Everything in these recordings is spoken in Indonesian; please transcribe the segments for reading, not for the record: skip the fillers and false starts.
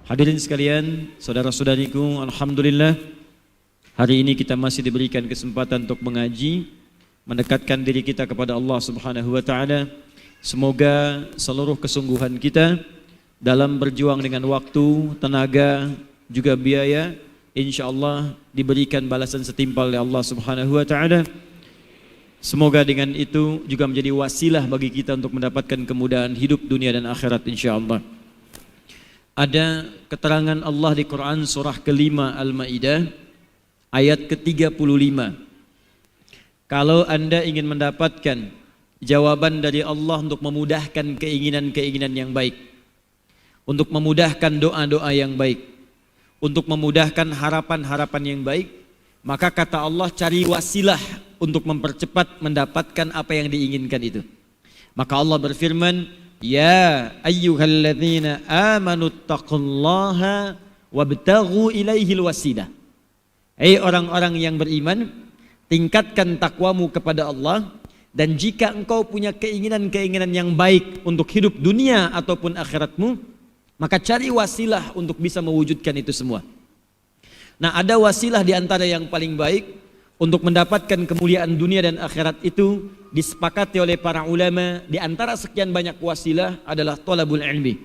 Hadirin sekalian, saudara-saudariku, alhamdulillah hari ini kita masih diberikan kesempatan untuk mengaji, mendekatkan diri kita kepada Allah Subhanahu wa taala. Semoga seluruh kesungguhan kita dalam berjuang dengan waktu, tenaga, juga biaya, insyaallah diberikan balasan setimpal oleh Allah Subhanahu wa taala. Semoga dengan itu juga menjadi wasilah bagi kita untuk mendapatkan kemudahan hidup dunia dan akhirat insyaallah. Ada keterangan Allah di Quran surah ke-5 Al-Maidah ayat ke-35. Kalau Anda ingin mendapatkan jawaban dari Allah untuk memudahkan keinginan-keinginan yang baik, untuk memudahkan doa-doa yang baik, untuk memudahkan harapan-harapan yang baik, maka kata Allah, cari wasilah untuk mempercepat mendapatkan apa yang diinginkan itu. Maka Allah berfirman, ya ayyuhalladzina amanu taqullaha wabtaghu ilaihil wasilah. Hai orang-orang yang beriman, tingkatkan takwamu kepada Allah, dan jika engkau punya keinginan-keinginan yang baik untuk hidup dunia ataupun akhiratmu, maka cari wasilah untuk bisa mewujudkan itu semua. Nah, ada wasilah di antara yang paling baik untuk mendapatkan kemuliaan dunia dan akhirat itu disepakati oleh para ulama. Di antara sekian banyak wasilah adalah thalabul ilmi,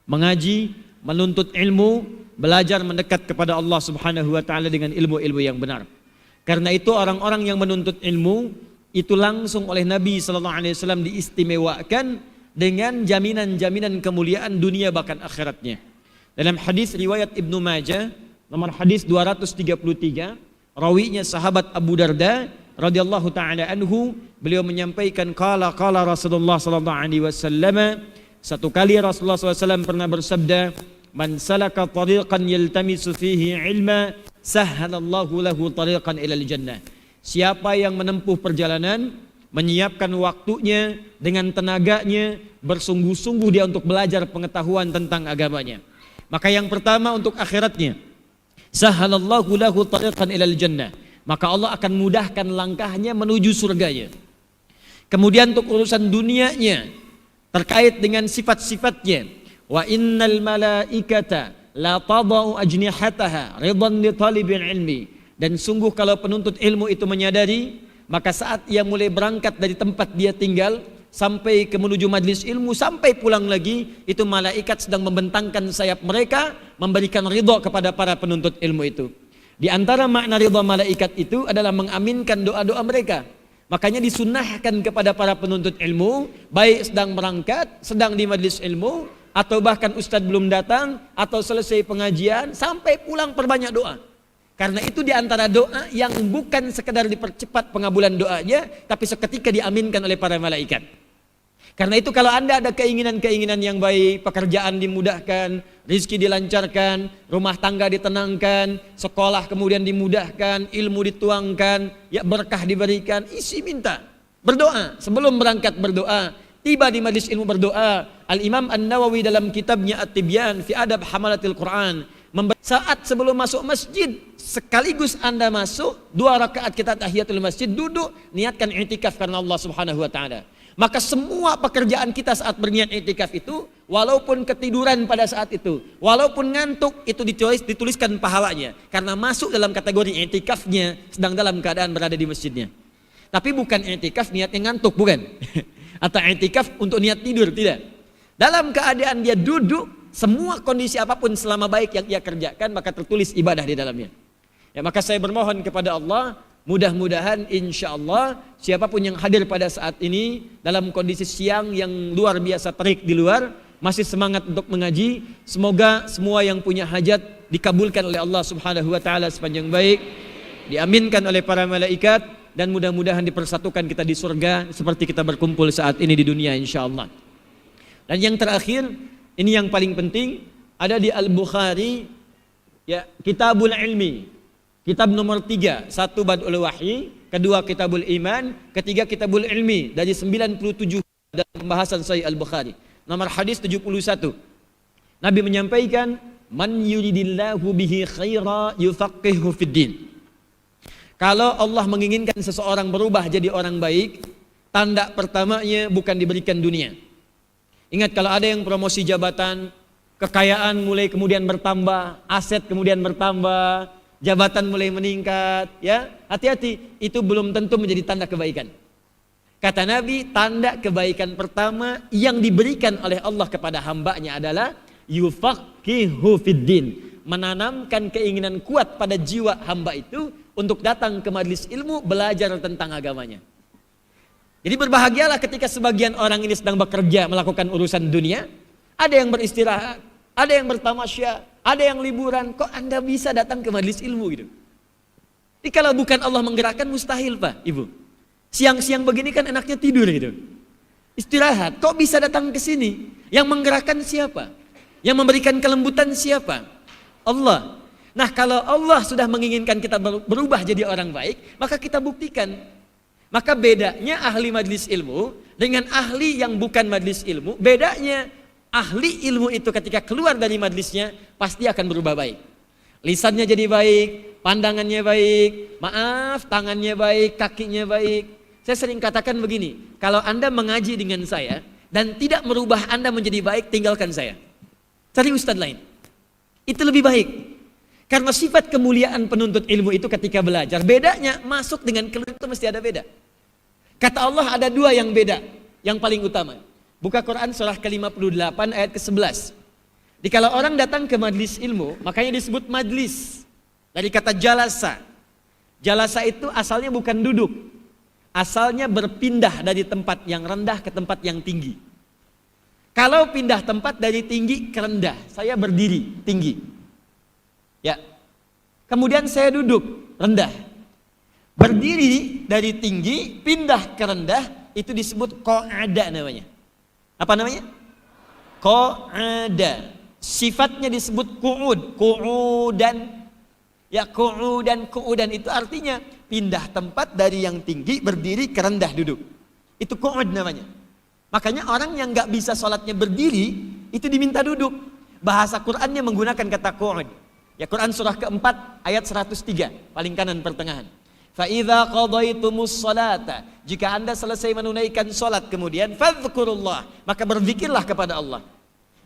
mengaji, menuntut ilmu, belajar mendekat kepada Allah Subhanahu wa taala dengan ilmu-ilmu yang benar. Karena itu orang-orang yang menuntut ilmu itu langsung oleh Nabi sallallahu alaihi wasallam diistimewakan dengan jaminan-jaminan kemuliaan dunia bahkan akhiratnya. Dalam hadis riwayat Ibnu Majah nomor hadis 233, rawinya sahabat Abu Darda radhiyallahu taala anhu, beliau menyampaikan qala Rasulullah sallallahu alaihi wasallam, satu kali Rasulullah SAW pernah bersabda, man salaka tariqan yaltamisu fihi ilma sahhalallahu lahu tariqan ilal jannah. Siapa yang menempuh perjalanan, menyiapkan waktunya dengan tenaganya, bersungguh-sungguh dia untuk belajar pengetahuan tentang agamanya, maka yang pertama untuk akhiratnya, sahhalallahu lahu tariqan ilal jannah, maka Allah akan mudahkan langkahnya menuju surganya. Kemudian untuk urusan dunianya terkait dengan sifat-sifatnya, wa innal malaikata la tadau ajnihataha ridan li talibil ilmi, dan sungguh kalau penuntut ilmu itu menyadari, maka saat ia mulai berangkat dari tempat dia tinggal sampai ke menuju majlis ilmu, sampai pulang lagi, itu malaikat sedang membentangkan sayap mereka, memberikan ridha kepada para penuntut ilmu itu. Di antara makna ridha malaikat itu adalah mengaminkan doa-doa mereka. Makanya disunnahkan kepada para penuntut ilmu, baik sedang berangkat, sedang di majlis ilmu, atau bahkan ustadz belum datang, atau selesai pengajian, sampai pulang perbanyak doa. Karena itu di antara doa yang bukan sekedar dipercepat pengabulan doanya, tapi seketika diaminkan oleh para malaikat. Karena itu kalau Anda ada keinginan-keinginan yang baik, pekerjaan dimudahkan, rezeki dilancarkan, rumah tangga ditenangkan, sekolah kemudian dimudahkan, ilmu dituangkan, ya berkah diberikan, isi minta, berdoa, sebelum berangkat berdoa, tiba di majlis ilmu berdoa. Al-Imam An-Nawawi dalam kitabnya At-Tibyan fi Adab Hamalatil Quran, saat sebelum masuk masjid, sekaligus Anda masuk 2 rakaat kita tahiyatul masjid, duduk, niatkan i'tikaf karena Allah Subhanahu wa taala. Maka semua pekerjaan kita saat berniat i'tikaf itu, walaupun ketiduran pada saat itu, walaupun ngantuk, itu dituliskan pahalanya, karena masuk dalam kategori i'tikafnya sedang dalam keadaan berada di masjidnya. Tapi bukan i'tikaf niatnya ngantuk, bukan. Atau i'tikaf untuk niat tidur, tidak. Dalam keadaan dia duduk, semua kondisi apapun selama baik yang ia kerjakan, maka tertulis ibadah di dalamnya. Ya, maka saya bermohon kepada Allah, mudah-mudahan insya Allah siapapun yang hadir pada saat ini dalam kondisi siang yang luar biasa terik di luar, masih semangat untuk mengaji, semoga semua yang punya hajat dikabulkan oleh Allah Subhanahu wa taala sepanjang baik, diaminkan oleh para malaikat, dan mudah-mudahan dipersatukan kita di surga seperti kita berkumpul saat ini di dunia insya Allah. Dan yang terakhir, ini yang paling penting, ada di Al-Bukhari, ya, Kitabul Ilmi. Kitab nomor 3, 1 Bad'ul Wahyi, kedua Kitabul Iman, ketiga Kitabul Ilmi, dari 97 dalam pembahasan Sahih Al-Bukhari. Nomor hadis 71. Nabi menyampaikan, man yuridillahu bihi khaira yufaqihu fid din. Kalau Allah menginginkan seseorang berubah jadi orang baik, tanda pertamanya bukan diberikan dunia. Ingat, kalau ada yang promosi jabatan, Kekayaan mulai kemudian bertambah, aset kemudian bertambah, jabatan mulai meningkat, ya. Hati-hati, itu belum tentu menjadi tanda kebaikan. Kata Nabi, tanda kebaikan pertama yang diberikan oleh Allah kepada hambanya adalah yufaqihu fiddin, menanamkan keinginan kuat pada jiwa hamba itu untuk datang ke majelis ilmu, belajar tentang agamanya. Jadi berbahagialah ketika sebagian orang ini sedang bekerja melakukan urusan dunia, ada yang beristirahat, ada yang bertamasya, ada yang liburan, kok Anda bisa datang ke majelis ilmu gitu? Jadi kalau bukan Allah menggerakkan, mustahil Pak, Ibu. Siang-siang begini kan enaknya tidur gitu. Istirahat, kok bisa datang ke sini? Yang menggerakkan siapa? Yang memberikan kelembutan siapa? Allah. Nah, kalau Allah sudah menginginkan kita berubah jadi orang baik, maka kita buktikan. Maka bedanya ahli majelis ilmu dengan ahli yang bukan majelis ilmu, bedanya ahli ilmu itu ketika keluar dari majelisnya pasti akan berubah baik. Lisannya jadi baik, pandangannya baik, maaf, tangannya baik, kakinya baik. Saya sering katakan begini, kalau Anda mengaji dengan saya dan tidak merubah Anda menjadi baik, tinggalkan saya. Cari ustadz lain. Itu lebih baik. Karena sifat kemuliaan penuntut ilmu itu ketika belajar, bedanya masuk dengan keluar itu mesti ada beda. Kata Allah ada dua yang beda, yang paling utama. Buka Quran surah ke-58 ayat ke-11. Jadi kalau orang datang ke majlis ilmu, makanya disebut majlis. Dari kata jalasa. Jalasa itu asalnya bukan duduk. Asalnya berpindah dari tempat yang rendah ke tempat yang tinggi. Kalau pindah tempat dari tinggi ke rendah, saya berdiri tinggi. Ya. Kemudian saya duduk rendah. Berdiri dari tinggi pindah ke rendah itu disebut qa'ada namanya. Apa namanya? Qa'ada. Sifatnya disebut qu'udan. Ya, qu'udan itu artinya pindah tempat dari yang tinggi berdiri ke rendah duduk. Itu qu'ud namanya. Makanya orang yang nggak bisa sholatnya berdiri itu diminta duduk. Bahasa Qur'annya menggunakan kata qu'ud. Ya, Quran surah keempat ayat 103 paling kanan pertengahan. Fa idza qadaitumus sholata, jika Anda selesai menunaikan sholat kemudian fadhkurullah, maka berzikirlah kepada Allah.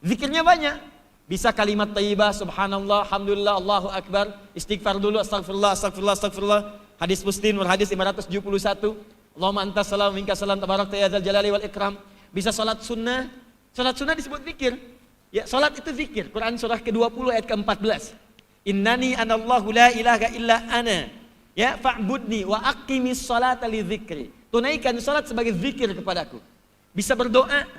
Zikirnya banyak. Bisa kalimat thayyibah, subhanallah, alhamdulillah, Allahu akbar, istighfar dulu, astagfirullah, astagfirullah, astagfirullah. Hadis Muslim, hadis 571. Allahumma antas salam, minka salam, tabarakta ya dzal jalali wal ikram. Bisa salat sunnah. Salat sunnah disebut zikir. Ya, salat itu zikir. Quran surah ke-20 ayat ke-14. Innani anallahu la ilaha illa ana. Ya, fa'budni wa aqimis salata li dzikri. Tunaikan salat sebagai zikir kepadaku. Bisa berdoa.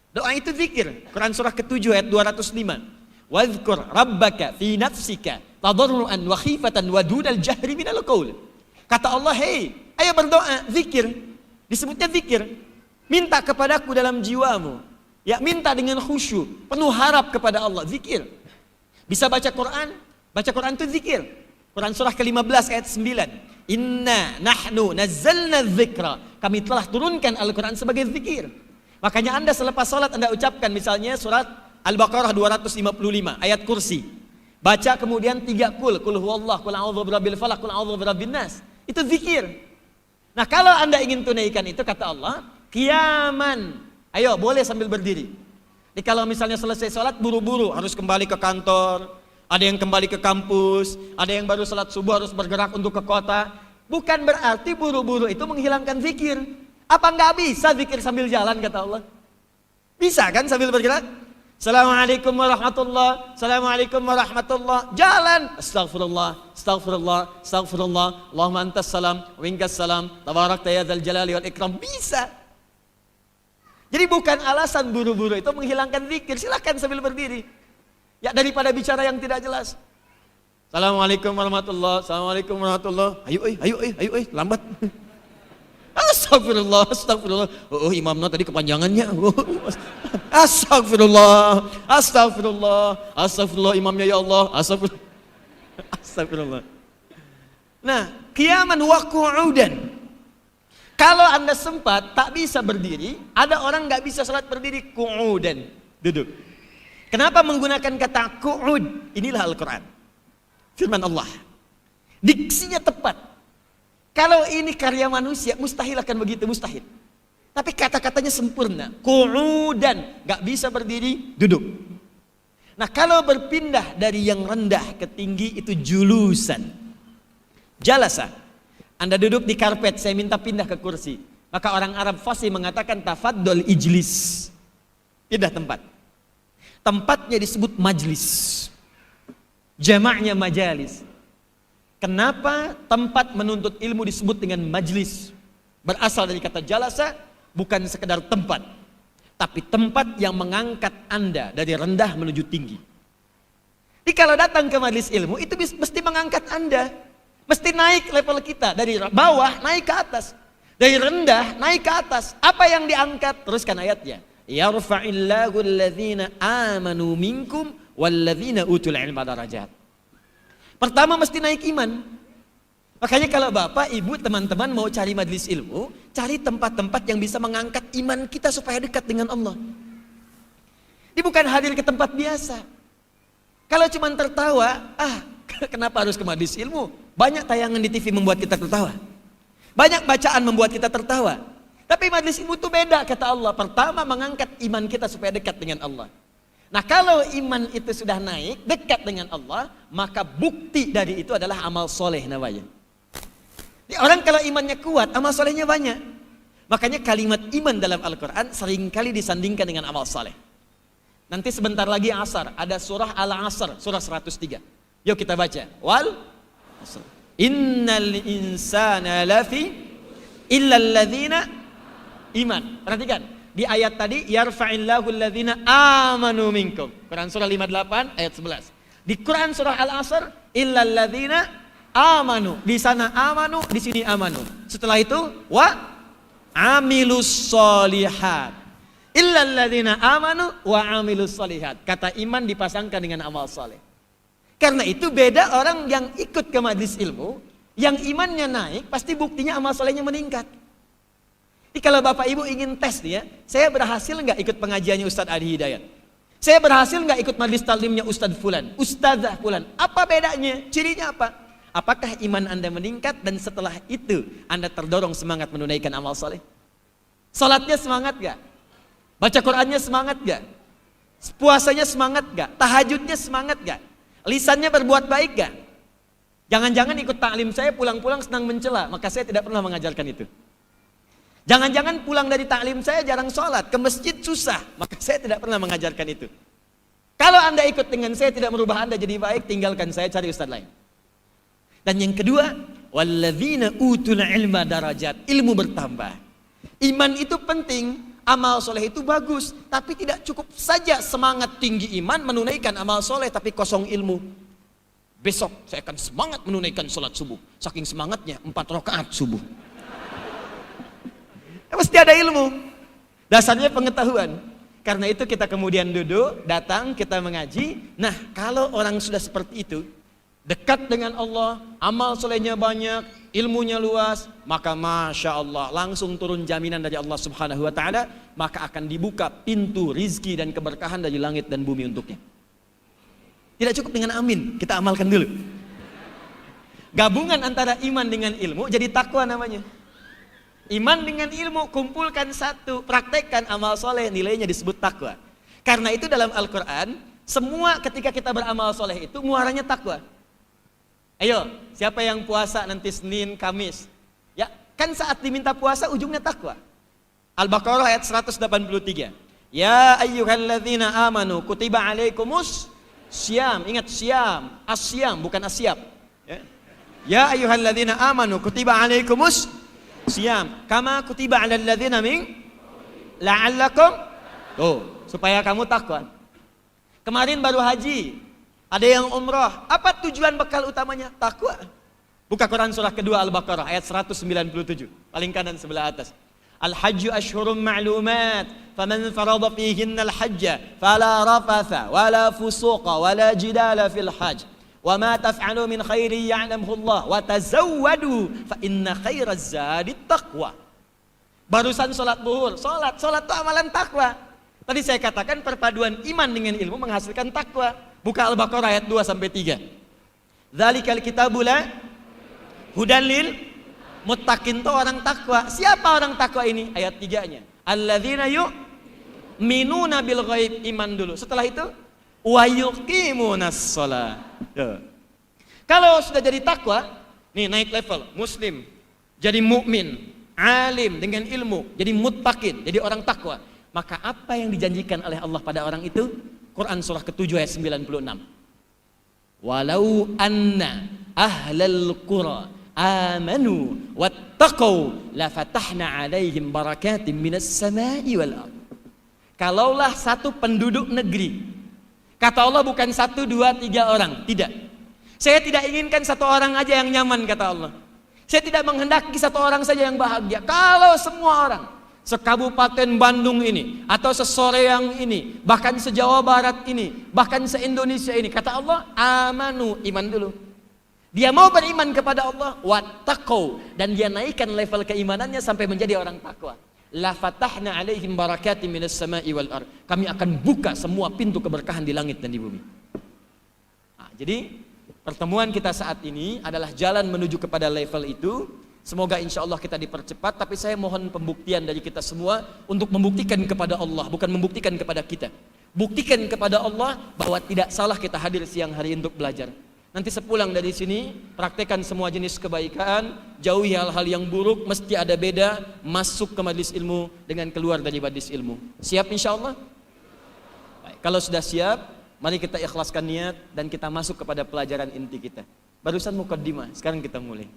Doa itu zikir. Quran surah ke-7 ayat 205. Wadhkur rabbaka fi nafsika tadarruan wa khifatan wa dunal jahri minal qaul. Kata Allah, "Hei, ayo berdoa, zikir." Disebutnya zikir. Minta kepadaku dalam jiwamu. Ya, minta dengan khusyuk, penuh harap kepada Allah, zikir. Bisa baca Quran. Baca Quran itu zikir. Quran surah ke-15 ayat 9. Inna nahnu nazzalna dzikra. Kami telah turunkan Al-Quran sebagai zikir. Makanya Anda selepas salat Anda ucapkan misalnya surat Al-Baqarah 255 ayat kursi. Baca kemudian 3 kul huwallah, kul a'udzu birabbil falaq, kul a'udzu birabbin nas. Itu zikir. Nah, kalau Anda ingin tunaikan itu kata Allah, qiyaman. Ayo, boleh sambil berdiri. Jadi kalau misalnya selesai salat buru-buru harus kembali ke kantor, ada yang kembali ke kampus, ada yang baru salat subuh harus bergerak untuk ke kota. Bukan berarti buru-buru itu menghilangkan zikir. Apa nggak bisa zikir sambil jalan kata Allah? Bisa kan sambil bergerak? Assalamualaikum warahmatullah, Assalamualaikum warahmatullah. Jalan, astagfirullah, astagfirullah, astagfirullah. Allahumma antas salam, winkas salam, tabarakta ya dzal jalali wal ikram. Bisa. Jadi bukan alasan buru-buru itu menghilangkan zikir. Silakan sambil berdiri. Ya, daripada bicara yang tidak jelas. Assalamualaikum warahmatullah, Assalamualaikum warahmatullah. Ayo, lambat. Astagfirullah, astagfirullah. Oh, imamnya tadi kepanjangannya. Astagfirullah, astagfirullah, astagfirullah imamnya ya Allah. Astagfirullah. Astagfirullah. Nah, qiyaman wa qu'udan. Kalau Anda sempat tak bisa berdiri, ada orang nggak bisa salat berdiri, qu'udan, duduk. Kenapa menggunakan kata qu'ud? Inilah Al-Quran. Firman Allah. Diksinya tepat. Kalau ini karya manusia, mustahil akan begitu, mustahil. Tapi kata-katanya sempurna. Qu'udan, gak bisa berdiri, duduk. Nah, kalau berpindah dari yang rendah ke tinggi itu julusan. Jalasa. Anda duduk di karpet, saya minta pindah ke kursi. Maka orang Arab fasih mengatakan tafaddal ijlis. Pindah tempat. Tempatnya disebut majlis. Jamaknya majalis. Kenapa tempat menuntut ilmu disebut dengan majlis? Berasal dari kata jalasa, bukan sekedar tempat, tapi tempat yang mengangkat Anda dari rendah menuju tinggi. Jadi kalau datang ke majlis ilmu itu mesti mengangkat Anda, mesti naik level kita dari bawah naik ke atas, dari rendah naik ke atas. Apa yang diangkat? Teruskan ayatnya. Yarfa'illahu alladhina amanu minkum walladzina utul ilma darajat. Pertama mesti naik iman. Makanya kalau bapak, ibu, teman-teman mau cari majelis ilmu, cari tempat-tempat yang bisa mengangkat iman kita supaya dekat dengan Allah. Ini bukan hadir ke tempat biasa. Kalau cuma tertawa, kenapa harus ke majelis ilmu? Banyak tayangan di TV membuat kita tertawa. Banyak bacaan membuat kita tertawa. Tapi majelis ilmu itu beda kata Allah. Pertama mengangkat iman kita supaya dekat dengan Allah. Nah, kalau iman itu sudah naik, dekat dengan Allah, maka bukti dari itu adalah amal soleh namanya. Orang kalau imannya kuat, amal solehnya banyak. Makanya kalimat iman dalam Al-Quran seringkali disandingkan dengan amal soleh. Nanti sebentar lagi asar, ada surah Al-Asr, surah 103. Yuk kita baca. Wal asr. Innal insana lafi illa alladzina iman. Perhatikan. Di ayat tadi, yarfa'illahu alladzina amanu minkum. Quran surah 58 ayat 11. Di Quran surah Al-Asr, illa alladzina amanu. Di sana amanu, di sini amanu. Setelah itu, wa amilus solihat. Illa alladzina amanu wa amilus solihat. Kata iman dipasangkan dengan amal soleh. Karena itu beda orang yang ikut ke majlis ilmu, yang imannya naik, pasti buktinya amal solehnya meningkat. Jadi kalau bapak ibu ingin tes nih ya, saya berhasil nggak ikut pengajiannya Ustadz Adi Hidayat? Saya berhasil nggak ikut majlis taklimnya Ustadz Fulan, Ustadzah Fulan? Apa bedanya? Cirinya apa? Apakah iman Anda meningkat dan setelah itu Anda terdorong semangat menunaikan amal soleh? Salatnya semangat gak? Baca Qurannya semangat gak? Puasanya semangat gak? Tahajudnya semangat gak? Lisannya berbuat baik gak? Jangan-jangan ikut taklim saya pulang-pulang senang mencela, maka saya tidak pernah mengajarkan itu. Jangan-jangan pulang dari taklim saya jarang sholat, ke masjid susah, maka saya tidak pernah mengajarkan itu. Kalau Anda ikut dengan saya tidak merubah Anda jadi baik, tinggalkan saya, cari ustaz lain. Dan yang kedua, walladzina utul ilma darajat, ilmu bertambah. Iman itu penting, amal soleh itu bagus, tapi tidak cukup saja semangat tinggi iman menunaikan amal soleh tapi kosong ilmu. Besok saya akan semangat menunaikan sholat subuh, saking semangatnya 4 rakaat subuh. Mesti ada ilmu, dasarnya pengetahuan. Karena itu kita kemudian duduk, datang, kita mengaji. Nah, kalau orang sudah seperti itu, dekat dengan Allah, amal solehnya banyak, ilmunya luas, maka Masya Allah, langsung turun jaminan dari Allah Subhanahu wa Ta'ala, maka akan dibuka pintu rizki dan keberkahan dari langit dan bumi untuknya. Tidak cukup dengan amin, kita amalkan dulu. Gabungan antara iman dengan ilmu jadi takwa namanya. Iman dengan ilmu, kumpulkan satu, praktekkan amal soleh, nilainya disebut takwa. Karena itu dalam Al-Quran, semua ketika kita beramal soleh itu muaranya takwa. Ayo, siapa yang puasa nanti Senin, Kamis? Ya, kan saat diminta puasa ujungnya takwa. Al-Baqarah ayat 183. Ya ayyuhalladzina amanu kutiba alaikumus syiyam. Ingat syiyam, asyam bukan asyab. Ya ayyuhalladzina amanu kutiba alaikumus syiyam kama kutiba alal ladzina min la'allakum supaya kamu takwa. Kemarin baru haji, ada yang umrah. Apa tujuan bekal utamanya? Takwa. Buka Quran surah kedua Al-Baqarah ayat 197, paling kanan sebelah atas. Al-hajju ashhurum ma'lumat, faman farada fihinna al-hajja fala rafatha wala fusuqa wala jidala fil hajj. Wa ma taf'alu min khairi ya'lamhu Allah wa tazawwadu fa inna khairaz zadi taqwa. Barusan salat zuhur, salat itu amalan takwa. Tadi saya katakan perpaduan iman dengan ilmu menghasilkan takwa. Buka Al-Baqarah ayat 2 sampai 3. Dzalikal kitabu la hudan lil muttaqin, itu orang takwa. Siapa orang takwa ini? Ayat 3-nya. Alladzina yu'minuna bil ghaib, iman dulu. Setelah itu wa yuqimunas shalah. Kalau sudah jadi takwa, nih naik level, muslim, jadi mukmin, alim dengan ilmu, jadi muttaqin, jadi orang takwa. Maka apa yang dijanjikan oleh Allah pada orang itu? Quran surah ke-7 ayat 96. Walau anna ahlal qura amanu wattaqau la fatahna alaihim barakatim minas samai wal ard. Kalaulah satu penduduk negeri, kata Allah bukan 1, 2, 3 orang, tidak. Saya tidak inginkan satu orang aja yang nyaman, kata Allah. Saya tidak menghendaki satu orang saja yang bahagia. Kalau semua orang sekabupaten Bandung ini, atau sesoreang ini, bahkan se-Jawa Barat ini, bahkan se-Indonesia ini, kata Allah, amanu, iman dulu. Dia mau beriman kepada Allah, wattaqau, dan dia naikkan level keimanannya sampai menjadi orang takwa. La fatahna alaihim barakatim minas sama'i wal ard. Kami akan buka semua pintu keberkahan di langit dan di bumi. Nah, jadi pertemuan kita saat ini adalah jalan menuju kepada level itu. Semoga insya Allah kita dipercepat, tapi saya mohon pembuktian dari kita semua untuk membuktikan kepada Allah, bukan membuktikan kepada kita. Buktikan kepada Allah bahwa tidak salah kita hadir siang hari untuk belajar. Nanti sepulang dari sini, praktekkan semua jenis kebaikan, jauhi hal-hal yang buruk, mesti ada beda, masuk ke majlis ilmu dengan keluar dari majlis ilmu. Siap insya Allah? Baik, kalau sudah siap, mari kita ikhlaskan niat dan kita masuk kepada pelajaran inti kita. Barusan mukaddimah, sekarang kita mulai.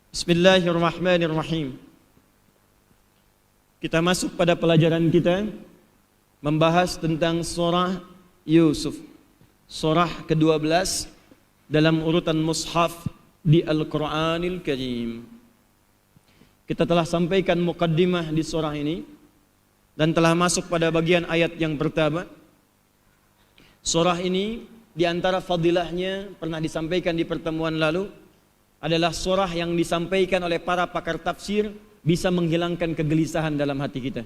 Bismillahirrahmanirrahim. Kita masuk pada pelajaran kita, membahas tentang surah Yusuf, surah ke-12 dalam urutan mushaf di Al-Quranil Karim. Kita telah sampaikan mukaddimah di surah ini dan telah masuk pada bagian ayat yang pertama. Surah ini di antara fadilahnya pernah disampaikan di pertemuan lalu, adalah surah yang disampaikan oleh para pakar tafsir bisa menghilangkan kegelisahan dalam hati kita.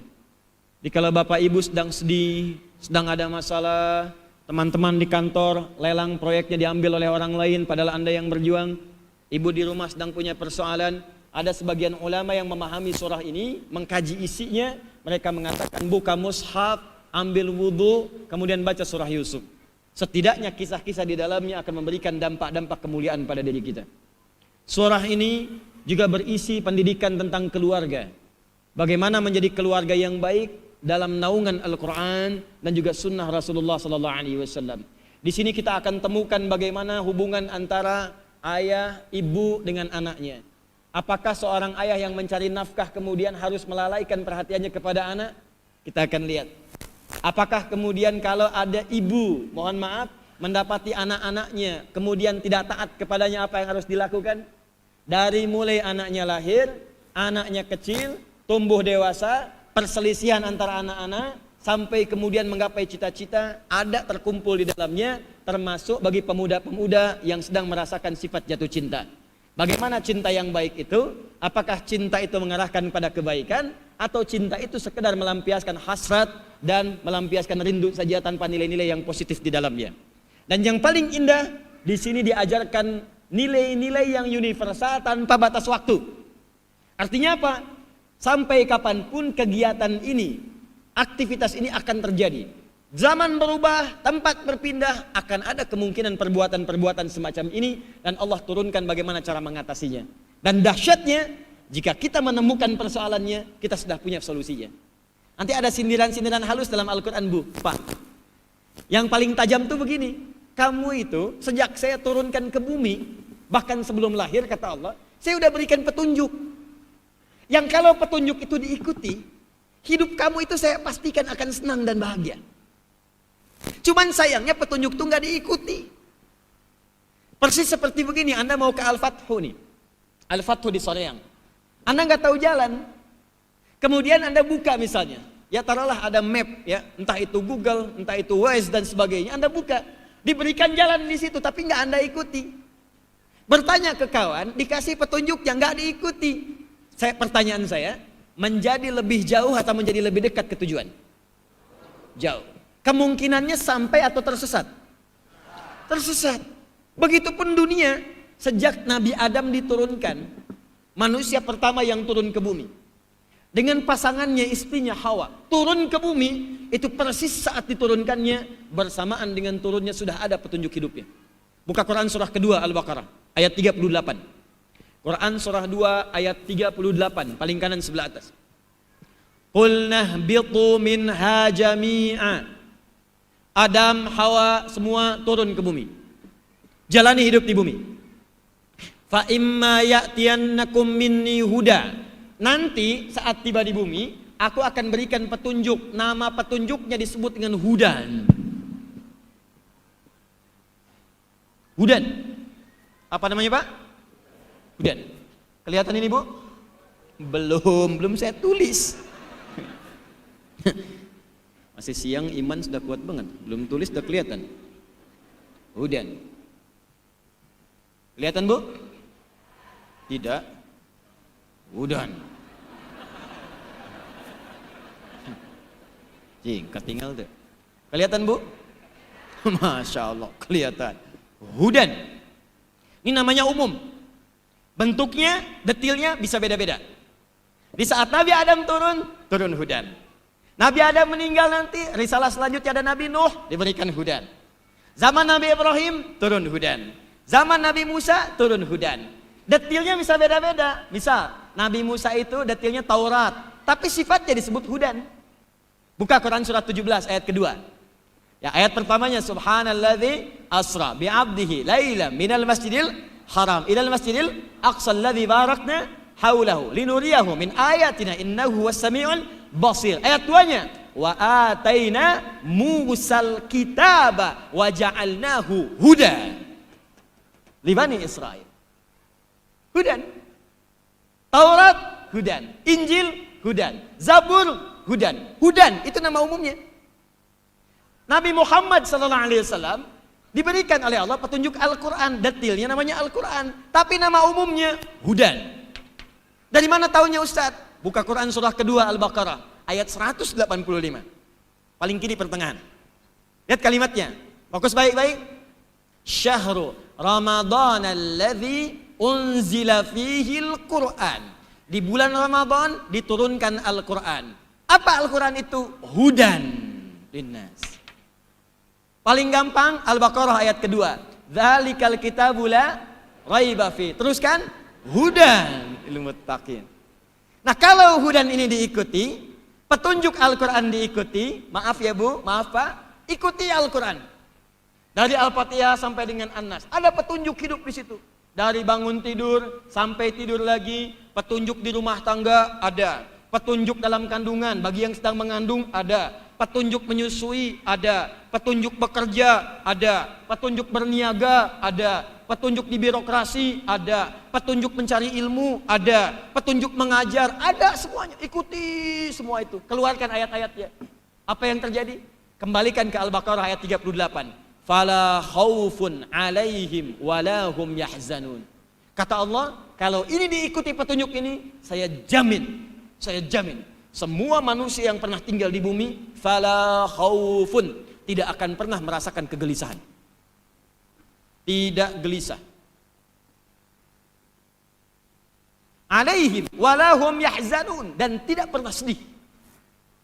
Jadi kalau Bapak Ibu sedang sedih, sedang ada masalah, teman-teman di kantor lelang proyeknya diambil oleh orang lain padahal Anda yang berjuang, ibu di rumah sedang punya persoalan, ada sebagian ulama yang memahami surah ini, mengkaji isinya, mereka mengatakan buka mushaf, ambil wudu, kemudian baca surah Yusuf. Setidaknya kisah-kisah di dalamnya akan memberikan dampak-dampak kemuliaan pada diri kita. Surah ini juga berisi pendidikan tentang keluarga. Bagaimana menjadi keluarga yang baik dalam naungan Al-Quran dan juga sunnah Rasulullah SAW. Di sini kita akan temukan bagaimana hubungan antara ayah, ibu dengan anaknya. Apakah seorang ayah yang mencari nafkah kemudian harus melalaikan perhatiannya kepada anak? Kita akan lihat. Apakah kemudian kalau ada ibu, mohon maaf, mendapati anak-anaknya kemudian tidak taat kepadanya, apa yang harus dilakukan? Dari mulai anaknya lahir, anaknya kecil, tumbuh dewasa, perselisihan antara anak-anak, sampai kemudian menggapai cita-cita, ada terkumpul di dalamnya, termasuk bagi pemuda-pemuda yang sedang merasakan sifat jatuh cinta. Bagaimana cinta yang baik itu? Apakah cinta itu mengarahkan pada kebaikan, atau cinta itu sekedar melampiaskan hasrat dan melampiaskan rindu saja tanpa nilai-nilai yang positif di dalamnya? Dan yang paling indah, di sini diajarkan nilai-nilai yang universal tanpa batas waktu. Artinya apa? Sampai kapanpun kegiatan ini, aktivitas ini akan terjadi. Zaman berubah, tempat berpindah, akan ada kemungkinan perbuatan-perbuatan semacam ini, dan Allah turunkan bagaimana cara mengatasinya. Dan dahsyatnya, jika kita menemukan persoalannya, kita sudah punya solusinya. Nanti ada sindiran-sindiran halus dalam Al-Quran, Bu, Pak. Yang paling tajam tuh begini, kamu itu sejak saya turunkan ke bumi, bahkan sebelum lahir, kata Allah, saya udah berikan petunjuk. Yang kalau petunjuk itu diikuti, hidup kamu itu saya pastikan akan senang dan bahagia. Cuman sayangnya petunjuk itu nggak diikuti. Persis seperti begini, Anda mau ke Al-Fathu nih, Al-Fathu di Soreang, Anda nggak tahu jalan, kemudian Anda buka misalnya, ya taruhlah ada map, ya entah itu Google, entah itu Waze dan sebagainya, Anda buka, diberikan jalan di situ, tapi nggak Anda ikuti. Bertanya ke kawan, dikasih petunjuk yang nggak diikuti. Pertanyaan saya, menjadi lebih jauh atau menjadi lebih dekat ke tujuan? Jauh. Kemungkinannya sampai atau tersesat? Tersesat. Begitupun dunia, sejak Nabi Adam diturunkan, manusia pertama yang turun ke bumi. dengan pasangannya, istrinya Hawa, turun ke bumi, itu persis saat diturunkannya bersamaan dengan turunnya sudah ada petunjuk hidupnya. Buka Quran surah kedua Al-Baqarah ayat 38. Quran surah 2 ayat 38, paling kanan sebelah atas. Qul nahbitu minha jami'a. Adam, Hawa semua turun ke bumi. Jalani hidup di bumi. Fa imma ya'tiyannakum minni huda. Nanti saat tiba di bumi, aku akan berikan petunjuk. Nama petunjuknya disebut dengan Hudan. Hudan. Apa namanya, Pak? Hudan. Kelihatan ini, Bu? Belum saya tulis. Masih siang, iman sudah kuat banget. Belum tulis sudah kelihatan. Hudan. Kelihatan, Bu? Tidak. Hudan. Ketinggal tuh. Kelihatan, Bu? Masya Allah, kelihatan. Hudan. Ini namanya umum. Bentuknya, detilnya bisa beda-beda. Di saat Nabi Adam turun hudan. Nabi Adam meninggal nanti, risalah selanjutnya ada Nabi Nuh, diberikan hudan. Zaman Nabi Ibrahim, turun hudan. Zaman Nabi Musa, turun hudan. Detilnya bisa beda-beda. Misal, Nabi Musa itu detilnya Taurat, tapi sifatnya disebut hudan. Buka Quran surat 17 ayat kedua. Ya, ayat pertamanya subhanalladzi asra bi'abdihi lailan minal masjidil haram ilal masjidil aqsal ladzi barakna haulahu linuriyahu min ayatina innahu was-sami'ul basir. Ayat 2-nya wa ataina Musal kitaba wa ja'alnahu huda li bani Israil. Hudan. Taurat hudan, Injil hudan, Zabur hudan. Hudan itu nama umumnya. Nabi Muhammad SAW diberikan oleh Allah petunjuk Al-Quran. Detilnya namanya Al-Quran, tapi nama umumnya Hudan. Dari mana tahunya Ustaz? Buka Quran surah kedua Al-Baqarah ayat 185, paling kiri pertengahan. Lihat kalimatnya, fokus baik-baik. Syahrul Ramadan alladzi unzila fihil Quran. Di bulan Ramadan diturunkan Al-Quran. Apa Al-Quran itu? Hudan linnas. Paling gampang Al-Baqarah ayat kedua. Dzalikal kitabu la raiba fi. Teruskan, hudan lil muttaqin. Nah, kalau hudan ini diikuti, petunjuk Al-Quran diikuti, maaf ya Bu, maaf Pak, ikuti Al-Quran. Dari Al-Fatihah sampai dengan An-Nas, ada petunjuk hidup di situ. Dari bangun tidur sampai tidur lagi, petunjuk di rumah tangga ada. Petunjuk dalam kandungan bagi yang sedang mengandung ada, petunjuk menyusui ada, petunjuk bekerja ada, petunjuk berniaga ada, petunjuk di birokrasi ada, petunjuk mencari ilmu ada, petunjuk mengajar ada, semuanya. Ikuti semua itu, keluarkan ayat-ayatnya. Apa yang terjadi? Kembalikan ke Al-Baqarah ayat 38. Fala khaufun alaihim walahum yahzanun. Kata Allah, kalau ini diikuti petunjuk ini, saya jamin semua manusia yang pernah tinggal di bumi, fala khaufun, tidak akan pernah merasakan kegelisahan. Tidak gelisah. Alaihim walahum yahzanun, dan tidak pernah sedih.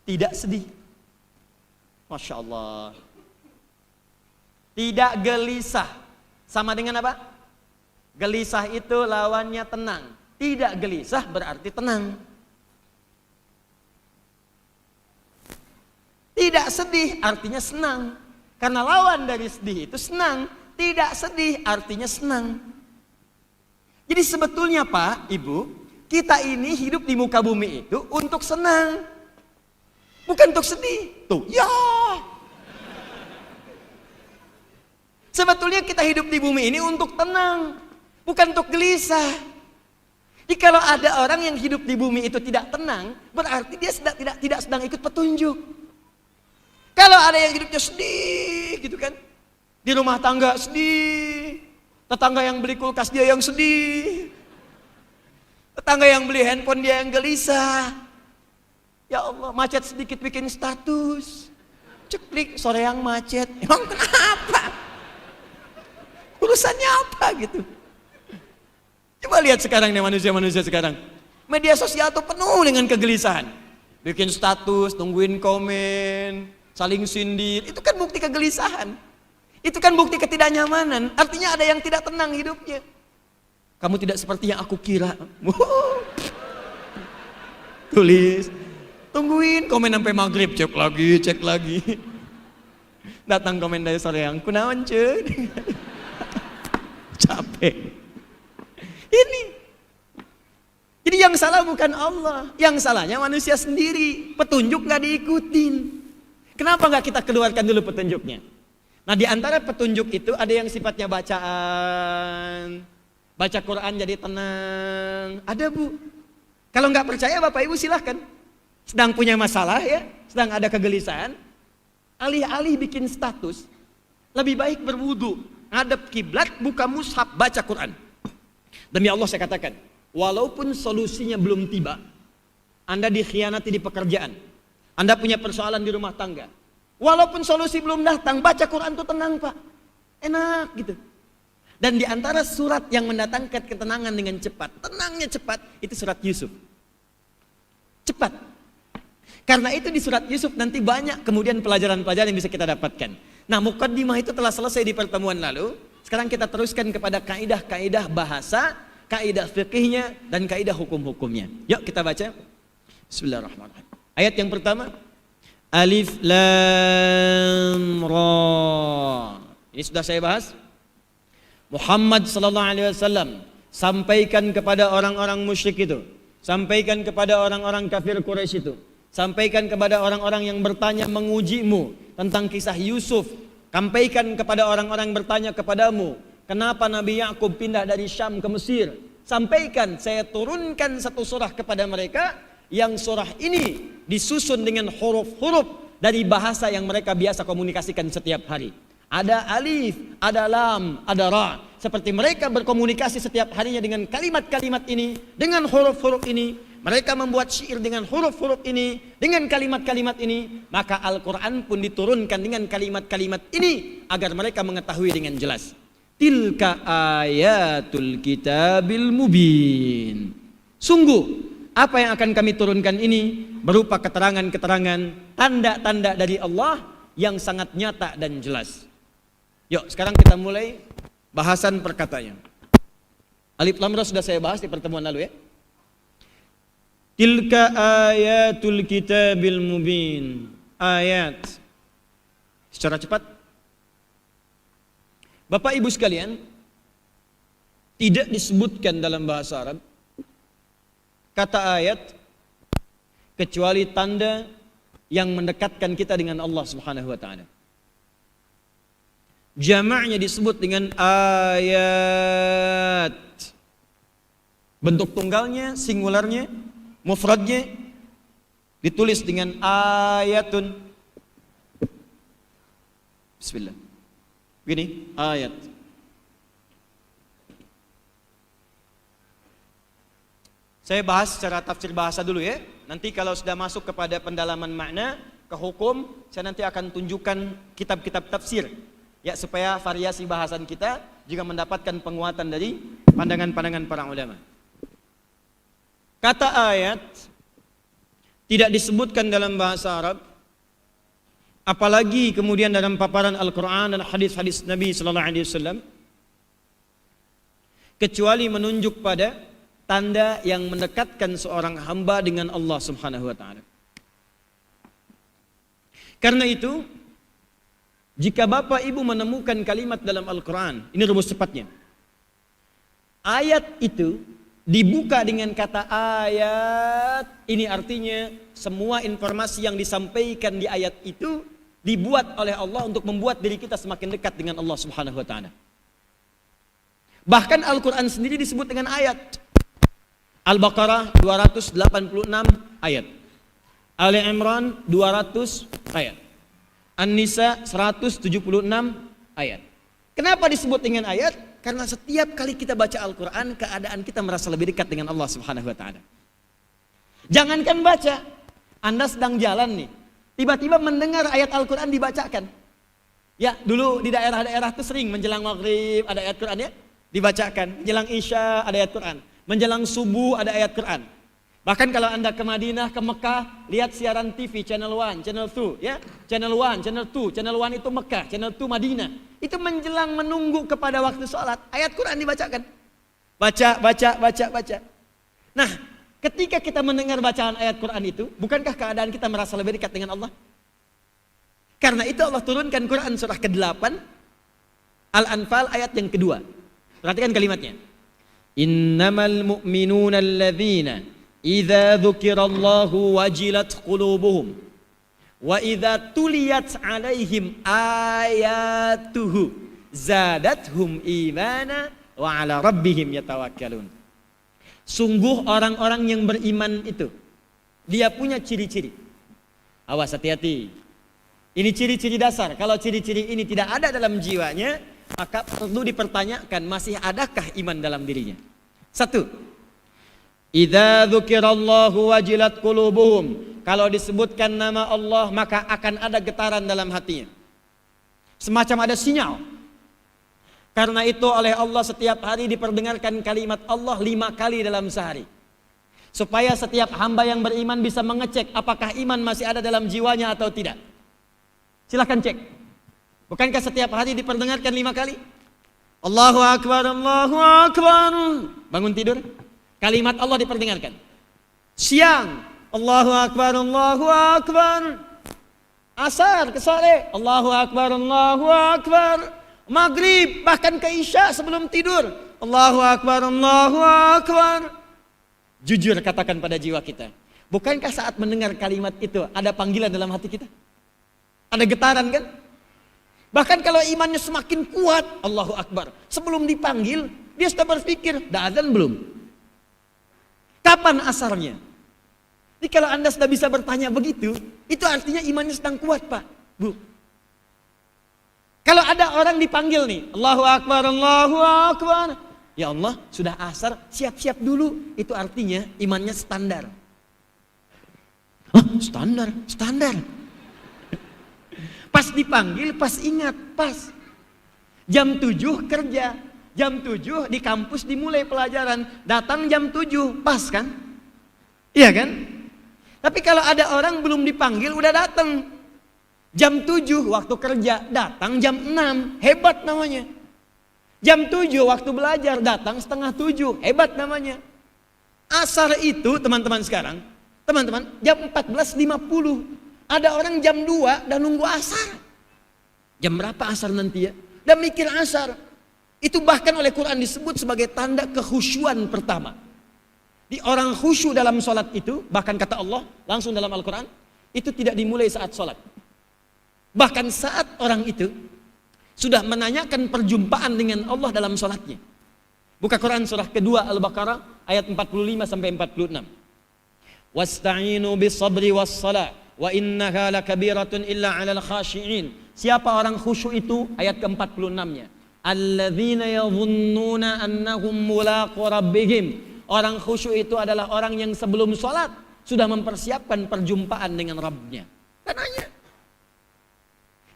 Tidak sedih. Masya Allah. Tidak gelisah. Sama dengan apa? Gelisah itu lawannya tenang. Tidak gelisah berarti tenang. Tidak sedih artinya senang. Karena lawan dari sedih itu senang. Tidak sedih artinya senang. Jadi sebetulnya Pak, Ibu, kita ini hidup di muka bumi itu untuk senang. Bukan untuk sedih. Tuh, ya. Sebetulnya kita hidup di bumi ini untuk tenang. Bukan untuk gelisah. Jadi kalau ada orang yang hidup di bumi itu tidak tenang, berarti dia tidak sedang ikut petunjuk. Kalau ada yang hidupnya sedih gitu kan, di rumah tangga sedih, tetangga yang beli kulkas dia yang sedih, tetangga yang beli handphone dia yang gelisah. Ya Allah, macet sedikit bikin status, ceklik sore yang macet. Emang kenapa? Urusannya apa gitu? Coba lihat sekarang nih manusia-manusia sekarang. Media sosial tuh penuh dengan kegelisahan. Bikin status, tungguin komen, saling sindir. Itu kan bukti kegelisahan. Itu kan bukti ketidaknyamanan. Artinya ada yang tidak tenang hidupnya. Kamu tidak seperti yang aku kira. Tulis. Tungguin komen sampai maghrib. Cek lagi. Datang komen dari sore yang kunaon cuy. Capek. Ini. Jadi yang salah bukan Allah, yang salahnya manusia sendiri. Petunjuk gak diikutin. Kenapa gak kita keluarkan dulu petunjuknya? Nah di antara petunjuk itu ada yang sifatnya bacaan. Baca Quran jadi tenang. Ada bu. Kalau gak percaya Bapak Ibu silahkan. Sedang punya masalah ya, sedang ada kegelisahan. Alih-alih bikin status, lebih baik berwudu, ngadep kiblat, buka mushaf, baca Quran. Demi Allah saya katakan, walaupun solusinya belum tiba, Anda dikhianati di pekerjaan, Anda punya persoalan di rumah tangga, walaupun solusi belum datang, baca Quran itu tenang Pak, enak gitu. Dan di antara surat yang mendatangkan ketenangan dengan cepat, tenangnya cepat, itu surat Yusuf. Cepat. Karena itu di surat Yusuf nanti banyak kemudian pelajaran-pelajaran yang bisa kita dapatkan. Nah muqaddimah itu telah selesai di pertemuan lalu. Sekarang kita teruskan kepada kaidah-kaidah bahasa, kaidah fikihnya, dan kaidah hukum-hukumnya. Yuk kita baca. Bismillahirrahmanirrahim. Ayat yang pertama. Alif Lam Ra. Ini sudah saya bahas. Muhammad sallallahu alaihi wasallam sampaikan kepada orang-orang musyrik itu. Sampaikan kepada orang-orang kafir Quraisy itu. Sampaikan kepada orang-orang yang bertanya mengujimu tentang kisah Yusuf. Sampaikan kepada orang-orang yang bertanya kepadamu, kenapa Nabi Yakub pindah dari Syam ke Mesir? Sampaikan, saya turunkan satu surah kepada mereka yang surah ini disusun dengan huruf-huruf dari bahasa yang mereka biasa komunikasikan setiap hari. Ada alif, ada lam, ada ra. Seperti mereka berkomunikasi setiap harinya dengan kalimat-kalimat ini, dengan huruf-huruf ini. Mereka membuat syair dengan huruf-huruf ini, dengan kalimat-kalimat ini. Maka Al-Quran pun diturunkan dengan kalimat-kalimat ini agar mereka mengetahui dengan jelas. Tilka ayatul kitabil mubin. Sungguh, apa yang akan kami turunkan ini berupa keterangan-keterangan, tanda-tanda dari Allah yang sangat nyata dan jelas. Yuk, sekarang kita mulai bahasan perkataannya. Alif Lam Ra sudah saya bahas di pertemuan lalu ya. Tilka ayatul kitabil mubin. Ayat. Secara cepat. Bapak Ibu sekalian, tidak disebutkan dalam bahasa Arab kata ayat kecuali tanda yang mendekatkan kita dengan Allah Subhanahu wa taala. Jamaknya disebut dengan ayat. Bentuk tunggalnya, singularnya, mufradnya ditulis dengan ayatun. Bismillah. Begini, ayat. Saya bahas secara tafsir bahasa dulu ya. Nanti kalau sudah masuk kepada pendalaman makna, ke hukum, saya nanti akan tunjukkan kitab-kitab tafsir. Ya, supaya variasi bahasan kita juga mendapatkan penguatan dari pandangan-pandangan para ulama. Kata ayat tidak disebutkan dalam bahasa Arab, apalagi kemudian dalam paparan Al-Quran dan hadis-hadis Nabi sallallahu alaihi wasallam, kecuali menunjuk pada tanda yang mendekatkan seorang hamba dengan Allah Subhanahu wa taala. Karena itu, jika Bapak Ibu menemukan kalimat dalam Al-Quran, ini rumus cepatnya. Ayat itu dibuka dengan kata ayat, ini artinya semua informasi yang disampaikan di ayat itu dibuat oleh Allah untuk membuat diri kita semakin dekat dengan Allah Subhanahu wa taala. Bahkan Al-Quran sendiri disebut dengan ayat. Al-Baqarah 286 ayat. Ali Imran 200 ayat. An-Nisa 176 ayat. Kenapa disebut dengan ayat? Karena setiap kali kita baca Al-Quran, keadaan kita merasa lebih dekat dengan Allah Subhanahu wa taala. Jangankan baca, Anda sedang jalan nih, tiba-tiba mendengar ayat Al-Quran dibacakan. Ya, dulu di daerah-daerah itu sering menjelang maghrib ada ayat Quran ya, dibacakan. Menjelang isya ada ayat Quran. Menjelang subuh ada ayat Quran. Bahkan kalau Anda ke Madinah, ke Mekah, lihat siaran TV channel 1, channel 2, ya. Channel 1, channel 2, channel 1 itu Mekah, channel 2 Madinah. Itu menjelang menunggu kepada waktu sholat, ayat Quran dibacakan. Baca. Nah, ketika kita mendengar bacaan ayat Quran itu, bukankah keadaan kita merasa lebih dekat dengan Allah? Karena itu Allah turunkan Quran surah ke-8, Al-Anfal ayat yang kedua. Perhatikan kalimatnya. Innamal mu'minuna alladzina idza dzukirallahu wajilat qulubuhum wa idza tuliyat 'alaihim ayatuhu zadathum imana wa 'ala rabbihim yatawakkalun. Sungguh orang-orang yang beriman itu dia punya ciri-ciri. Awas, hati-hati. Ini ciri-ciri dasar. Kalau ciri-ciri ini tidak ada dalam jiwanya, maka perlu dipertanyakan masih adakah iman dalam dirinya. 1. Idza dzukirallahu wajilat qulubuhum. Kalau disebutkan nama Allah maka akan ada getaran dalam hatinya. Semacam ada sinyal. Karena itu oleh Allah setiap hari diperdengarkan kalimat Allah 5 kali dalam sehari. Supaya setiap hamba yang beriman bisa mengecek apakah iman masih ada dalam jiwanya atau tidak. Silahkan cek. Bukankah setiap hari diperdengarkan 5 kali? Allahu Akbar, Allahu Akbar. Bangun tidur, kalimat Allah diperdengarkan. Siang, Allahu Akbar, Allahu Akbar. Asar ke sore, Allahu Akbar, Allahu Akbar. Maghrib, bahkan ke Isya sebelum tidur, Allahu Akbar, Allahu Akbar. Jujur katakan pada jiwa kita, bukankah saat mendengar kalimat itu ada panggilan dalam hati kita? Ada getaran kan? Bahkan kalau imannya semakin kuat, Allahu Akbar, sebelum dipanggil dia sudah berpikir, dah azan belum? Kapan asarnya? Jadi kalau Anda sudah bisa bertanya begitu, itu artinya imannya sedang kuat, Pak, Bu. Kalau ada orang dipanggil nih, Allahu Akbar, Allahu Akbar. Ya Allah, sudah asar, siap-siap dulu. Itu artinya imannya standar. Hah? Standar. Pas dipanggil, pas ingat, pas. Jam 7 kerja, jam 7 di kampus dimulai pelajaran, datang jam 7, pas kan? Iya kan? Tapi kalau ada orang belum dipanggil udah datang. Jam 7 waktu kerja, datang jam 6, hebat namanya. Jam 7 waktu belajar, datang setengah 7, hebat namanya. Asar itu teman-teman sekarang, teman-teman, jam 14.50. Ada orang jam 2 dan nunggu asar. Jam berapa asar nanti ya? Dan mikir asar. Itu bahkan oleh Quran disebut sebagai tanda kekhusyuan pertama. Di orang khusyuk dalam sholat itu, bahkan kata Allah langsung dalam Al-Quran, itu tidak dimulai saat sholat. Bahkan saat orang itu sudah menanyakan perjumpaan dengan Allah dalam sholatnya. Buka Quran surah kedua Al-Baqarah ayat 45 sampai 46. Wasta'inu bis sabri was salat wa innaha lakabiratun illa 'alal khashi'in. Siapa orang khusyuk itu? Ayat ke-46-nya. Alladzina yadhunnuna annahum mulaqu rabbihim. Orang khusyuk itu adalah orang yang sebelum sholat sudah mempersiapkan perjumpaan dengan Rabbnya. Katanya.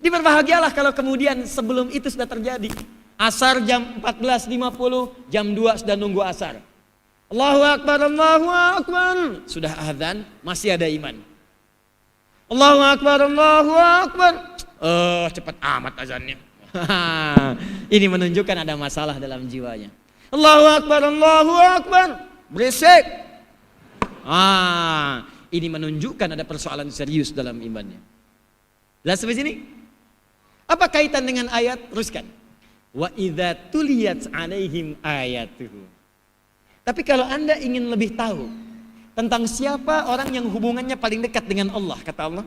Diberbahagialah kalau kemudian sebelum itu sudah terjadi. Asar jam 14.50, jam 2 sudah nunggu asar. Allahu Akbar, Allahu Akbar. Sudah azan, masih ada iman. Allahu Akbar, Allahu Akbar. Cepat amat azannya. Ini menunjukkan ada masalah dalam jiwanya. Allahu Akbar, Allahu Akbar. Berisik. Ini menunjukkan ada persoalan serius dalam imannya. Jelas sampai sini? Apa kaitan dengan ayat? Teruskan. Wa idza tuliyat 'alaihim ayatuhu. Tapi kalau Anda ingin lebih tahu tentang siapa orang yang hubungannya paling dekat dengan Allah, kata Allah,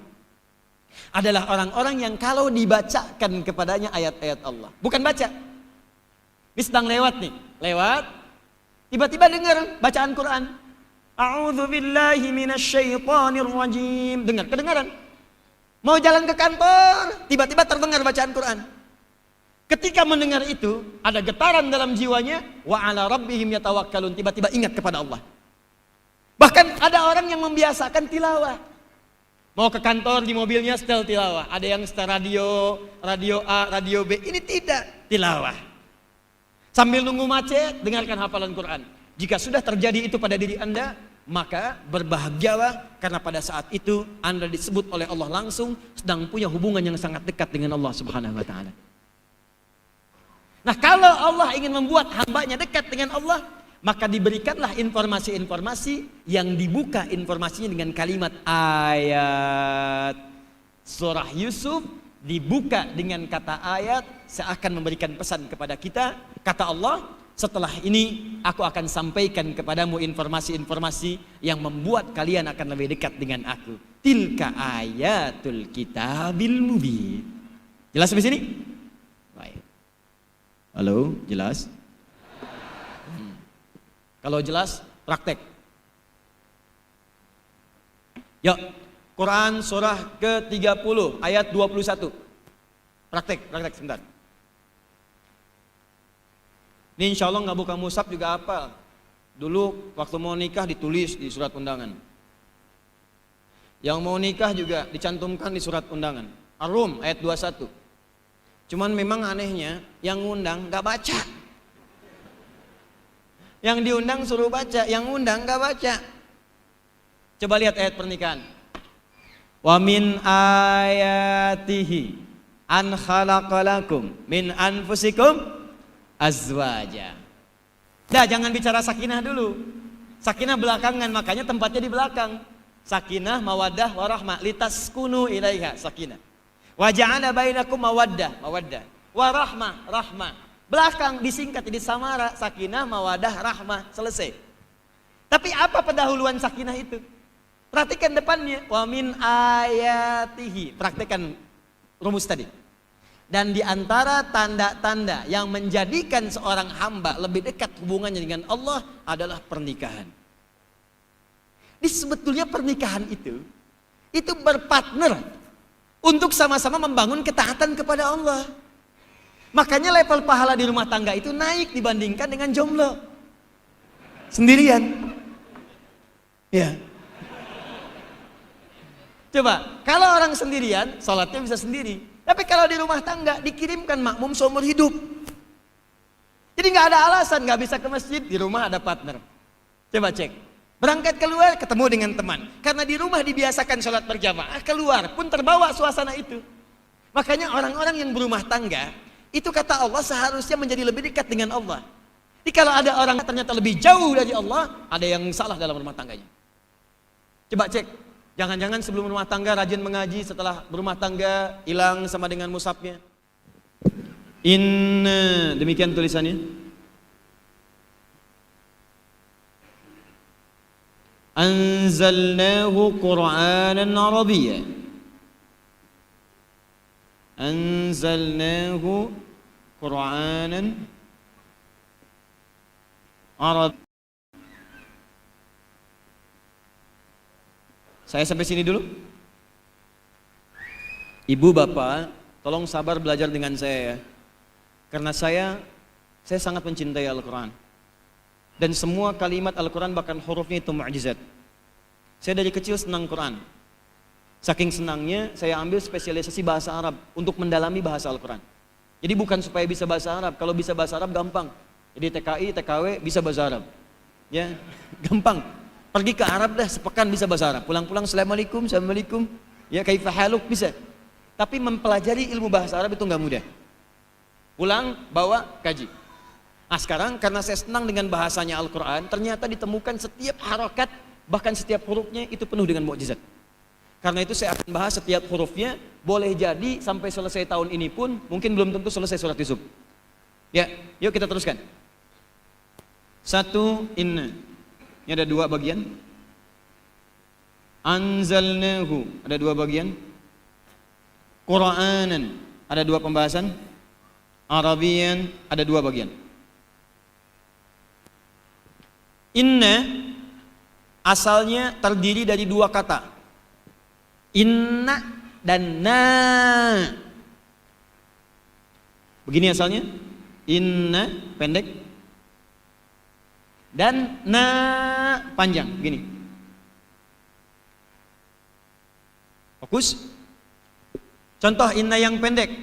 adalah orang-orang yang kalau dibacakan kepadanya ayat-ayat Allah, bukan baca. Dia sedang lewat nih, tiba-tiba dengar bacaan Quran. A'udzu billahi minasyaitonir rajim. Dengar, kedengaran. Mau jalan ke kantor, tiba-tiba terdengar bacaan Quran. Ketika mendengar itu, ada getaran dalam jiwanya, wa 'ala rabbihim yatawakkalun, tiba-tiba ingat kepada Allah. Bahkan ada orang yang membiasakan tilawah. Mau ke kantor di mobilnya setel tilawah. Ada yang setel radio A, radio B. Ini tidak tilawah. Sambil nunggu macet, dengarkan hafalan Quran. Jika sudah terjadi itu pada diri Anda, maka berbahagialah karena pada saat itu Anda disebut oleh Allah langsung sedang punya hubungan yang sangat dekat dengan Allah Subhanahu wa taala. Nah, kalau Allah ingin membuat hambanya dekat dengan Allah, maka diberikanlah informasi-informasi yang dibuka informasinya dengan kalimat ayat. Surah Yusuf dibuka dengan kata ayat, seakan memberikan pesan kepada kita. Kata Allah, setelah ini aku akan sampaikan kepadamu informasi-informasi yang membuat kalian akan lebih dekat dengan aku. Tilka ayatul kitabil mubin. Jelas sampai sini? Baik. Halo, jelas? Kalau jelas, praktek. Yuk, Quran surah ke-30 ayat 21. Praktek sebentar. Ini insya Allah nggak buka mushaf juga hafal. Dulu waktu mau nikah ditulis di surat undangan. Yang mau nikah juga dicantumkan di surat undangan. Ar-Rum ayat 21. Cuman memang anehnya yang ngundang nggak baca. Yang diundang suruh baca, yang undang nggak baca. Coba lihat ayat pernikahan. Wa min ayatihi an khalaqalakum min anfusikum azwaja. Dah, jangan bicara sakinah dulu. Sakinah belakangan, makanya tempatnya di belakang. Sakinah, mawaddah, warahmah, litaskunu ilaiha, sakinah. Wa ja'ala bainakum mawaddah, warahmah, rahmah. Belakang disingkat jadi samara, sakinah, mawaddah, rahmah, selesai. Tapi apa pendahuluan sakinah itu? Perhatikan depannya, wa min ayatihi. Praktekkan rumus tadi. Dan di antara tanda-tanda yang menjadikan seorang hamba lebih dekat hubungannya dengan Allah adalah pernikahan. Di sebetulnya pernikahan itu berpartner untuk sama-sama membangun ketaatan kepada Allah. Makanya level pahala di rumah tangga itu naik dibandingkan dengan jomblo sendirian. Ya. Coba, kalau orang sendirian, sholatnya bisa sendiri. Tapi kalau di rumah tangga dikirimkan makmum seumur hidup. Jadi nggak ada alasan nggak bisa ke masjid, di rumah ada partner. Coba cek. Berangkat keluar ketemu dengan teman. Karena di rumah dibiasakan sholat berjamaah, keluar pun terbawa suasana itu. Makanya orang-orang yang berumah tangga itu kata Allah seharusnya menjadi lebih dekat dengan Allah. Jadi kalau ada orang ternyata lebih jauh dari Allah, ada yang salah dalam rumah tangganya. Coba cek. Jangan-jangan sebelum rumah tangga rajin mengaji, setelah berumah tangga hilang sama dengan mushafnya. Inna, demikian tulisannya. Anzalnahu Qur'anan Arabiyya. Anzalnahu Qur'anan Arab. Saya sampai sini dulu. Ibu bapak, tolong sabar belajar dengan saya ya. Karena saya sangat mencintai Al-Quran. Dan semua kalimat Al-Quran bahkan hurufnya itu mukjizat. Saya dari kecil senang Quran. Saking senangnya saya ambil spesialisasi bahasa Arab untuk mendalami bahasa Al-Quran. Jadi bukan supaya bisa bahasa Arab. Kalau bisa bahasa Arab gampang. Jadi TKI, TKW bisa bahasa Arab. Ya, gampang. Pergi ke Arab dah, sepekan bisa bahasa Arab. Pulang-pulang Assalamualaikum, Assalamualaikum. Ya, kaifa haluk bisa. Tapi mempelajari ilmu bahasa Arab itu nggak mudah. Pulang, bawa, kaji. Nah sekarang karena saya senang dengan bahasanya Al-Quran, ternyata ditemukan setiap harokat, bahkan setiap hurufnya itu penuh dengan mukjizat. Karena itu saya akan bahas setiap hurufnya, boleh jadi sampai selesai tahun ini pun, mungkin belum tentu selesai surat Yusuf. Ya, yuk kita teruskan. 1, inna. Ini ada 2 bagian. Anzalnahu, ada 2 bagian. Qur'anan, ada 2 pembahasan. Arabian, ada 2 bagian. Inna asalnya terdiri dari 2 kata. Inna dan na. Begini asalnya. Inna pendek dan na panjang, begini. Fokus. Contoh inna yang pendek.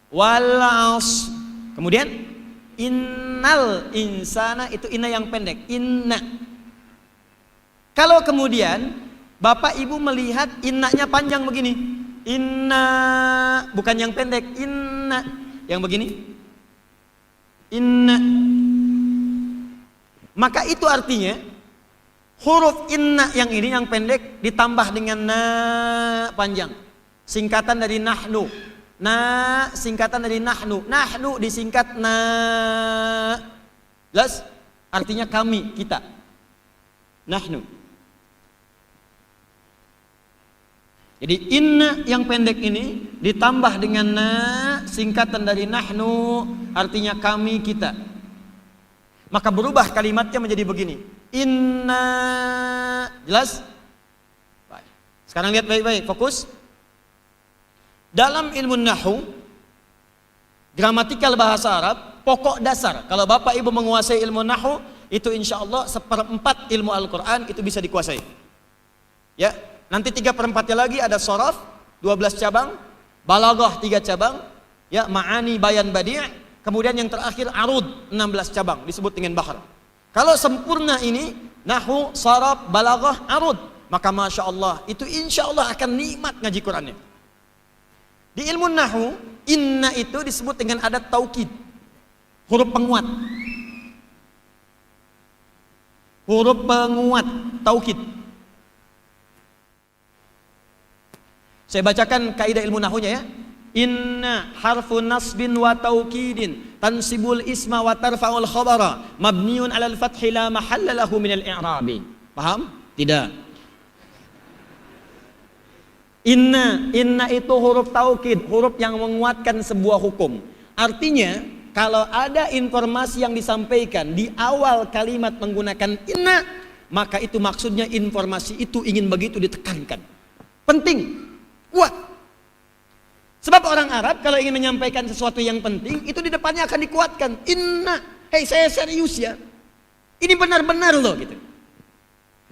Wal as. Kemudian innal insana, itu inna yang pendek. Inna. Kalau kemudian bapak ibu melihat innanya panjang begini, inna, bukan yang pendek, inna, yang begini, inna, maka itu artinya huruf inna yang ini yang pendek ditambah dengan na panjang, singkatan dari nahnu. Na singkatan dari nahnu, nahnu disingkat na, jelas? Artinya kami, kita, nahnu. Jadi inna yang pendek ini ditambah dengan na singkatan dari nahnu, artinya kami, kita. Maka berubah kalimatnya menjadi begini, inna, jelas? Baik. Sekarang lihat baik-baik, fokus. Dalam ilmu nahwu, gramatikal bahasa Arab, pokok dasar. Kalau bapak ibu menguasai ilmu nahwu, itu insya Allah 1/4 ilmu Al-Quran itu bisa dikuasai. Ya, nanti 3/4-nya lagi ada sharaf 12 cabang, balaghah 3 cabang, ya, ma'ani, bayan, badi', kemudian yang terakhir arud 16 cabang disebut dengan bahar. Kalau sempurna ini nahwu, sharaf, balaghah, arud, maka masya Allah itu insya Allah akan nikmat ngaji Qurannya. Di ilmu nahwu, inna itu disebut dengan adat taukid, huruf penguat. Huruf penguat, taukid. Saya bacakan kaidah ilmu nahwunya ya. Inna harfun nasbin wa taukidin tansibul isma wa tarfa'ul khabara mabniun 'alal fathi la mahalla lahu minal i'rabi. Paham? Tidak. Inna itu huruf taukid, huruf yang menguatkan sebuah hukum. Artinya, kalau ada informasi yang disampaikan di awal kalimat menggunakan inna, maka itu maksudnya informasi itu ingin begitu ditekankan. Penting, kuat. Sebab orang Arab kalau ingin menyampaikan sesuatu yang penting, itu di depannya akan dikuatkan. Inna, hei saya serius ya. Ini benar-benar loh gitu.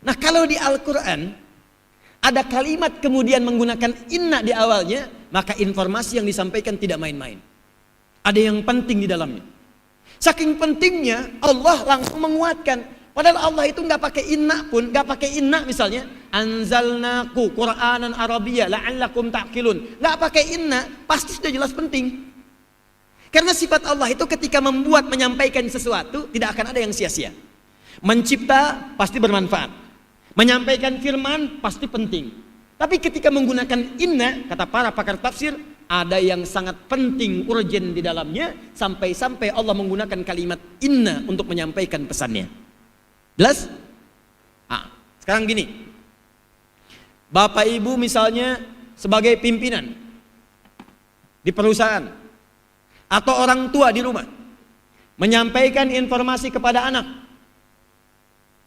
Nah kalau di Al-Quran, ada kalimat kemudian menggunakan inna di awalnya, maka informasi yang disampaikan tidak main-main. Ada yang penting di dalamnya. Saking pentingnya Allah langsung menguatkan. Padahal Allah itu nggak pakai inna pun, nggak pakai inna misalnya. Anzalnaku Qur'anan Arabiyya la'allakum ta'qilun. Nggak pakai inna, pasti sudah jelas penting. Karena sifat Allah itu ketika membuat menyampaikan sesuatu tidak akan ada yang sia-sia. Mencipta pasti bermanfaat. Menyampaikan firman pasti penting. Tapi ketika menggunakan inna, kata para pakar tafsir, ada yang sangat penting, urgen di dalamnya, sampai-sampai Allah menggunakan kalimat inna untuk menyampaikan pesannya. Jelas? Sekarang gini, bapak ibu misalnya sebagai pimpinan di perusahaan atau orang tua di rumah menyampaikan informasi kepada anak,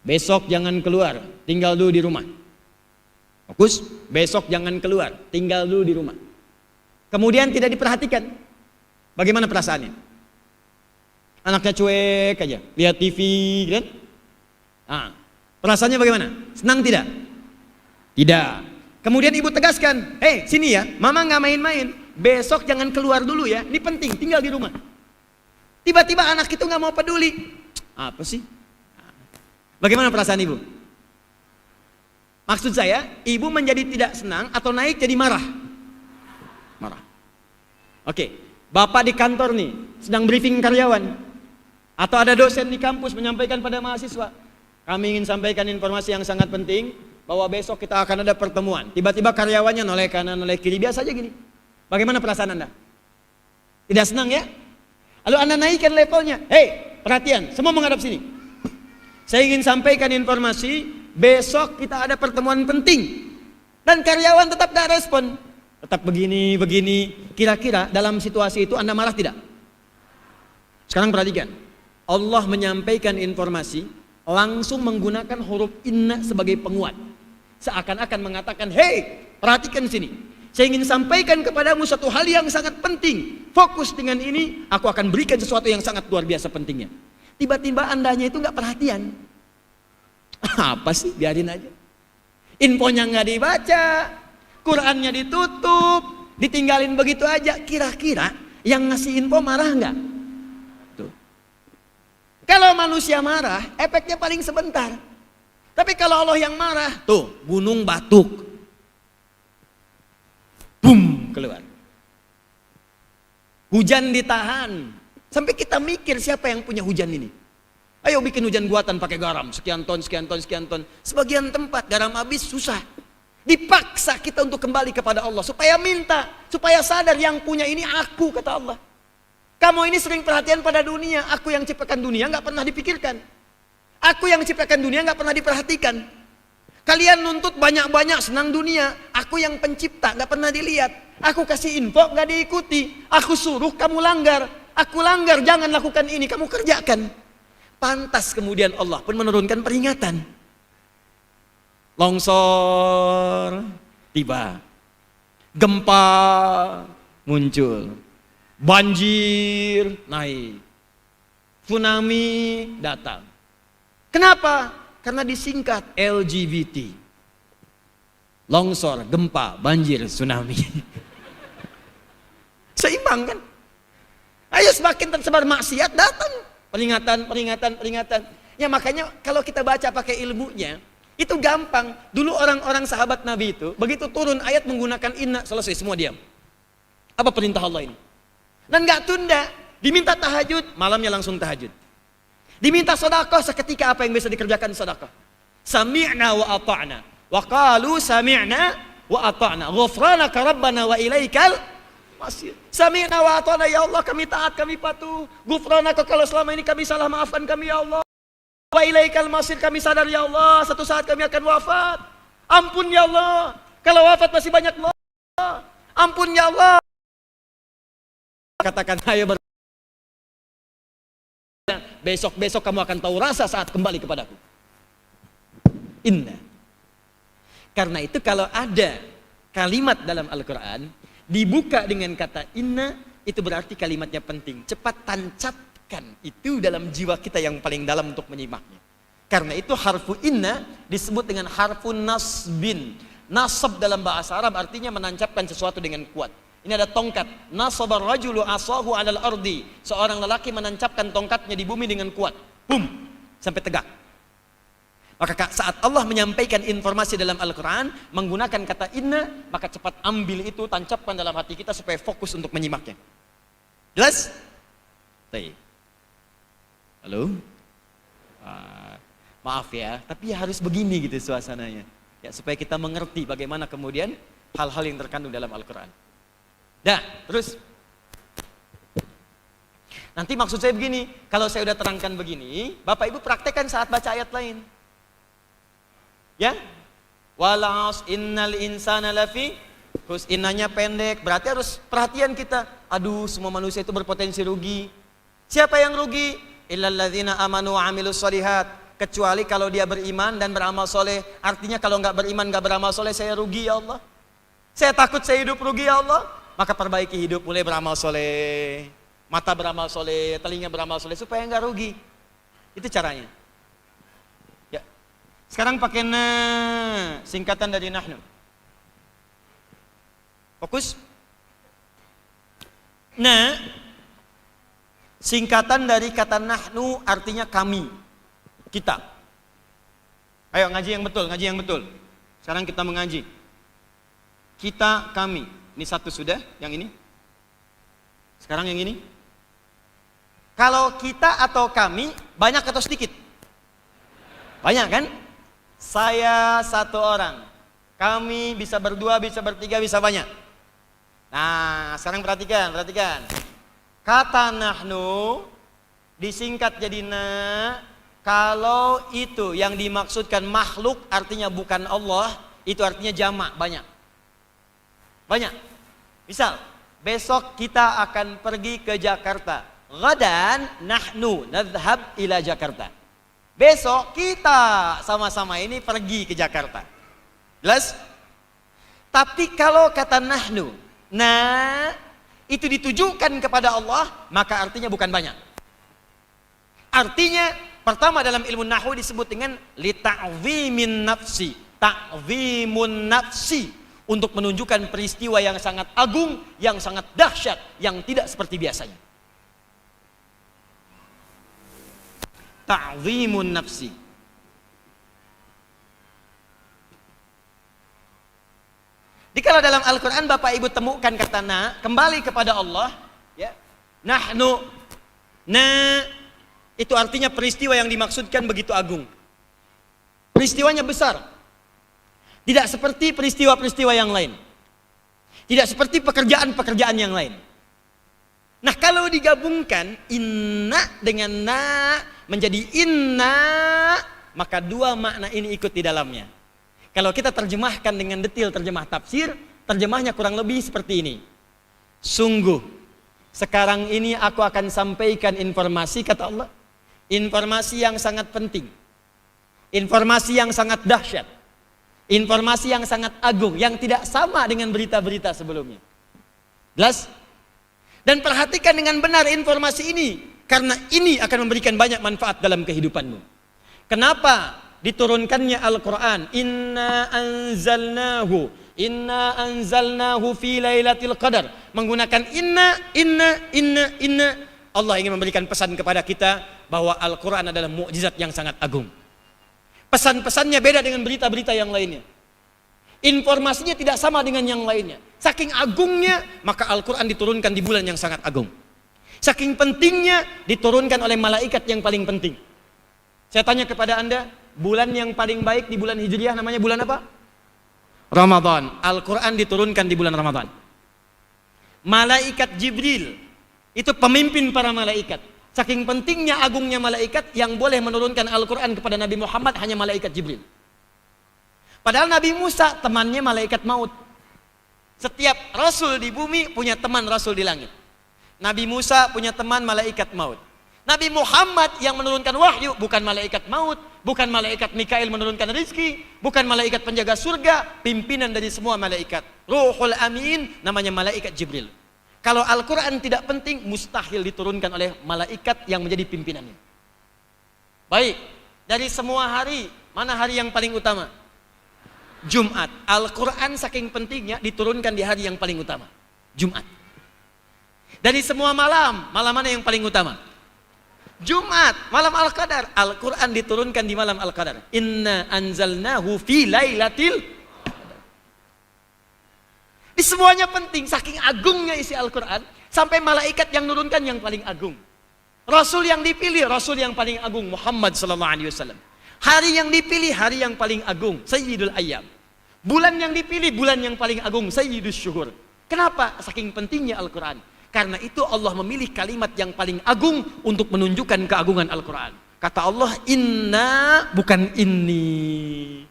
besok jangan keluar, tinggal dulu di rumah. Fokus, besok jangan keluar, tinggal dulu di rumah. Kemudian tidak diperhatikan. Bagaimana perasaannya? Anaknya cuek aja, lihat TV, kan? Perasaannya bagaimana? Senang tidak? Tidak. Kemudian ibu tegaskan, hei sini ya, mama nggak main-main. Besok jangan keluar dulu ya, ini penting, tinggal di rumah. Tiba-tiba anak itu nggak mau peduli. Apa sih? Bagaimana perasaan ibu? Maksud saya, ibu menjadi tidak senang atau naik jadi marah? Marah. Oke, bapak di kantor nih, sedang briefing karyawan. Atau ada dosen di kampus menyampaikan pada mahasiswa, kami ingin sampaikan informasi yang sangat penting, bahwa besok kita akan ada pertemuan. Tiba-tiba karyawannya noleh kanan, noleh kiri, biasa aja gini. Bagaimana perasaan Anda? Tidak senang ya? Lalu Anda naikkan levelnya, hei perhatian, semua menghadap sini. Saya ingin sampaikan informasi, besok kita ada pertemuan penting. Dan karyawan tetap gak respon. Tetap begini. Kira-kira dalam situasi itu Anda marah tidak? Sekarang perhatikan. Allah menyampaikan informasi, langsung menggunakan huruf inna sebagai penguat. Seakan-akan mengatakan, hei perhatikan sini. Saya ingin sampaikan kepadamu satu hal yang sangat penting. Fokus dengan ini, aku akan berikan sesuatu yang sangat luar biasa pentingnya. Tiba-tiba andanya itu nggak perhatian. Apa sih? Biarin aja. Infonya nggak dibaca, Qurannya ditutup, ditinggalin begitu aja. Kira-kira yang ngasih info marah nggak? Tuh. Kalau manusia marah, efeknya paling sebentar. Tapi kalau Allah yang marah, tuh gunung batuk. Bum, keluar. Hujan ditahan. Sampai kita mikir siapa yang punya hujan ini. Ayo bikin hujan buatan pakai garam. Sekian ton, sekian ton, sekian ton. Sebagian tempat garam habis susah. Dipaksa kita untuk kembali kepada Allah. Supaya minta. Supaya sadar yang punya ini aku, kata Allah. Kamu ini sering perhatian pada dunia. Aku yang ciptakan dunia gak pernah dipikirkan. Aku yang ciptakan dunia gak pernah diperhatikan. Kalian nuntut banyak-banyak senang dunia. Aku yang pencipta gak pernah dilihat. Aku kasih info gak diikuti. Aku suruh kamu langgar. Aku langgar, jangan lakukan ini, kamu kerjakan. Pantas kemudian Allah pun menurunkan peringatan. Longsor tiba. Gempa muncul. Banjir naik. Tsunami datang. Kenapa? Karena disingkat LGBT. Longsor, gempa, banjir, tsunami. Seimbang kan? Ayo semakin tersebar maksiat datang peringatan, peringatan, peringatan. Ya makanya kalau kita baca pakai ilmunya itu gampang. Dulu orang-orang sahabat Nabi itu begitu turun ayat menggunakan inna, selesai semua diam. Apa perintah Allah ini? Dan gak tunda. Diminta tahajud, malamnya langsung tahajud. Diminta sedekah, seketika apa yang bisa dikerjakan sedekah. Sami'na wa ata'na. Wa qalu sami'na wa ata'na. Ghufranaka rabbana wa ilaikal masih. Sami'na wa ata'na, ya Allah kami taat, kami patuh. Ghufranaka, kalau selama ini kami salah, maafkan kami ya Allah. Wa ilaikal masir, kami sadar ya Allah satu saat kami akan wafat. Ampun ya Allah, kalau wafat masih banyak Allah. Ampun ya Allah. Katakan ayo besok-besok kamu akan tahu rasa saat kembali kepadaku. Inna. Karena itu kalau ada kalimat dalam Al-Quran dibuka dengan kata inna, itu berarti kalimatnya penting. Cepat tancapkan itu dalam jiwa kita yang paling dalam untuk menyimaknya. Karena itu harfu inna disebut dengan harfu nasbin. Nasab dalam bahasa Arab artinya menancapkan sesuatu dengan kuat. Ini ada tongkat. Nasabar rajulu asahu alal ardi. Seorang lelaki menancapkan tongkatnya di bumi dengan kuat. Bum, sampai tegak. Maka saat Allah menyampaikan informasi dalam Al-Quran menggunakan kata inna, maka cepat ambil itu, tancapkan dalam hati kita supaya fokus untuk menyimaknya. Jelas? Baik. Halo? Maaf ya, tapi ya harus begini gitu suasananya. Ya, supaya kita mengerti bagaimana kemudian hal-hal yang terkandung dalam Al-Quran. Dah, terus. Nanti maksud saya begini, kalau saya udah terangkan begini, Bapak Ibu praktekkan saat baca ayat lain. Ya, walas innal insana lafi khus, innanya pendek, berarti harus perhatian kita. Aduh, semua manusia itu berpotensi rugi. Siapa yang rugi? Illal ladzina amanu wa amilus shalihat. Kecuali kalau dia beriman dan beramal soleh. Artinya kalau nggak beriman, nggak beramal soleh, saya rugi ya Allah. Saya takut saya hidup rugi ya Allah. Maka perbaiki hidup, mulai beramal soleh, mata beramal soleh, telinga beramal soleh, supaya nggak rugi. Itu caranya. Sekarang pakai na, singkatan dari nahnu. Fokus. Na, singkatan dari kata nahnu artinya kami, kita. Ayo ngaji yang betul, ngaji yang betul. Sekarang kita mengaji. Kita, kami. Ini satu sudah, yang ini. Sekarang yang ini. Kalau kita atau kami, banyak atau sedikit? Banyak kan? Saya satu orang, kami bisa berdua, bisa bertiga, bisa banyak. Nah, sekarang perhatikan, perhatikan. Kata nahnu disingkat jadi na. Kalau itu yang dimaksudkan makhluk, artinya bukan Allah, itu artinya jamak, banyak. Banyak. Misal, besok kita akan pergi ke Jakarta. Ghadan nahnu nadhhab ila Jakarta. Besok kita sama-sama ini pergi ke Jakarta. Jelas? Tapi kalau kata nahnu, nah, itu ditujukan kepada Allah, maka artinya bukan banyak. Artinya, pertama dalam ilmu nahwu disebut dengan li ta'zimin nafsi. Ta'zimun nafsi. Untuk menunjukkan peristiwa yang sangat agung, yang sangat dahsyat, yang tidak seperti biasanya. Ta'zimun nafsi. Dikala dalam Al-Quran Bapak Ibu temukan kata na, kembali kepada Allah, ya. Nahnu, na, itu artinya peristiwa yang dimaksudkan begitu agung. Peristiwanya besar. Tidak seperti peristiwa-peristiwa yang lain. Tidak seperti pekerjaan-pekerjaan yang lain. Nah, kalau digabungkan inna dengan na menjadi inna, maka dua makna ini ikut di dalamnya. Kalau kita terjemahkan dengan detail terjemah tafsir, terjemahnya kurang lebih seperti ini. Sungguh, sekarang ini aku akan sampaikan informasi, kata Allah. Informasi yang sangat penting. Informasi yang sangat dahsyat. Informasi yang sangat agung, yang tidak sama dengan berita-berita sebelumnya. Jelas? Dan perhatikan dengan benar informasi ini, karena ini akan memberikan banyak manfaat dalam kehidupanmu. Kenapa diturunkannya Al-Quran? Inna anzalnahu fi lailatul qadar. Menggunakan inna. Allah ingin memberikan pesan kepada kita bahwa Al-Quran adalah mukjizat yang sangat agung. Pesan-pesannya beda dengan berita-berita yang lainnya. Informasinya tidak sama dengan yang lainnya. Saking agungnya, maka Al-Quran diturunkan di bulan yang sangat agung. Saking pentingnya, diturunkan oleh malaikat yang paling penting. Saya tanya kepada Anda, bulan yang paling baik di bulan Hijriah namanya bulan apa? Ramadan. Al-Quran diturunkan di bulan Ramadan. Malaikat Jibril, itu pemimpin para malaikat. Saking pentingnya agungnya malaikat, yang boleh menurunkan Al-Quran kepada Nabi Muhammad hanya malaikat Jibril. Padahal Nabi Musa temannya malaikat maut. Setiap rasul di bumi punya teman rasul di langit. Nabi Musa punya teman malaikat maut. Nabi Muhammad yang menurunkan wahyu bukan malaikat maut, bukan malaikat Mikail menurunkan rizki, bukan malaikat penjaga surga, pimpinan dari semua malaikat. Ruhul Amin namanya malaikat Jibril. Kalau Al-Quran tidak penting, mustahil diturunkan oleh malaikat yang menjadi pimpinannya. Baik, dari semua hari, mana hari yang paling utama? Jumat. Al-Quran saking pentingnya diturunkan di hari yang paling utama, Jumat. Dari semua malam, malam mana yang paling utama? Jumat, malam Al-Qadar. Al-Quran diturunkan di malam Al-Qadar. Inna anzalnahu fi lailatil. Di semuanya penting, saking agungnya isi Al-Quran, sampai malaikat yang nurunkan yang paling agung. Rasul yang dipilih, Rasul yang paling agung, Muhammad SAW. Hari yang dipilih, hari yang paling agung, Sayyidul Ayyam. Bulan yang dipilih, bulan yang paling agung, Sayyidus Syuhur. Kenapa? Saking pentingnya Al-Quran. Karena itu Allah memilih kalimat yang paling agung untuk menunjukkan keagungan Al-Quran. Kata Allah, inna, bukan inni.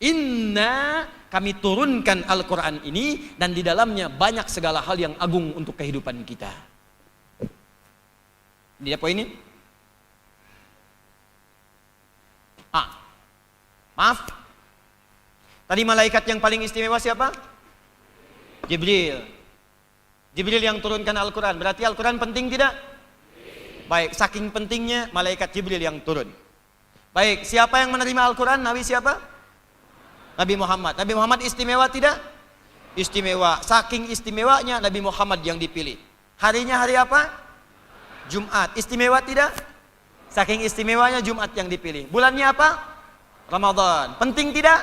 Inna, kami turunkan Al-Quran ini, dan di dalamnya banyak segala hal yang agung untuk kehidupan kita. Ini apa ini? Maaf. Tadi malaikat yang paling istimewa siapa? Jibril. Jibril yang turunkan Al-Quran. Berarti Al-Quran penting tidak? Baik, saking pentingnya malaikat Jibril yang turun. Baik, siapa yang menerima Al-Quran? Nabi siapa? Nabi Muhammad. Nabi Muhammad istimewa tidak? Istimewa. Saking istimewanya Nabi Muhammad yang dipilih. Harinya hari apa? Jumat. Istimewa tidak? Saking istimewanya Jumat yang dipilih. Bulannya apa? Ramadan. Penting tidak?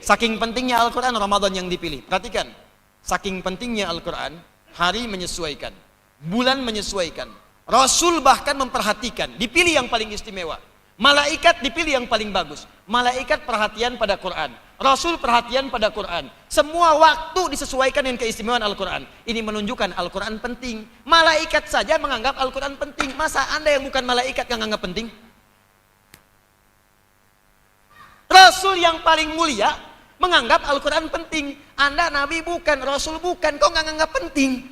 Saking pentingnya Al-Quran, Ramadan yang dipilih. Perhatikan. Saking pentingnya Al-Quran, hari menyesuaikan, bulan menyesuaikan. Rasul bahkan memperhatikan, dipilih yang paling istimewa. Malaikat dipilih yang paling bagus. Malaikat perhatian pada Quran, Rasul perhatian pada Quran. Semua waktu disesuaikan dengan keistimewaan Al-Quran. Ini menunjukkan Al-Quran penting. Malaikat saja menganggap Al-Quran penting. Masa Anda yang bukan malaikat yang menganggap penting? Rasul yang paling mulia menganggap Al-Quran penting. Anda Nabi bukan, Rasul bukan, kok nggak nganggap penting?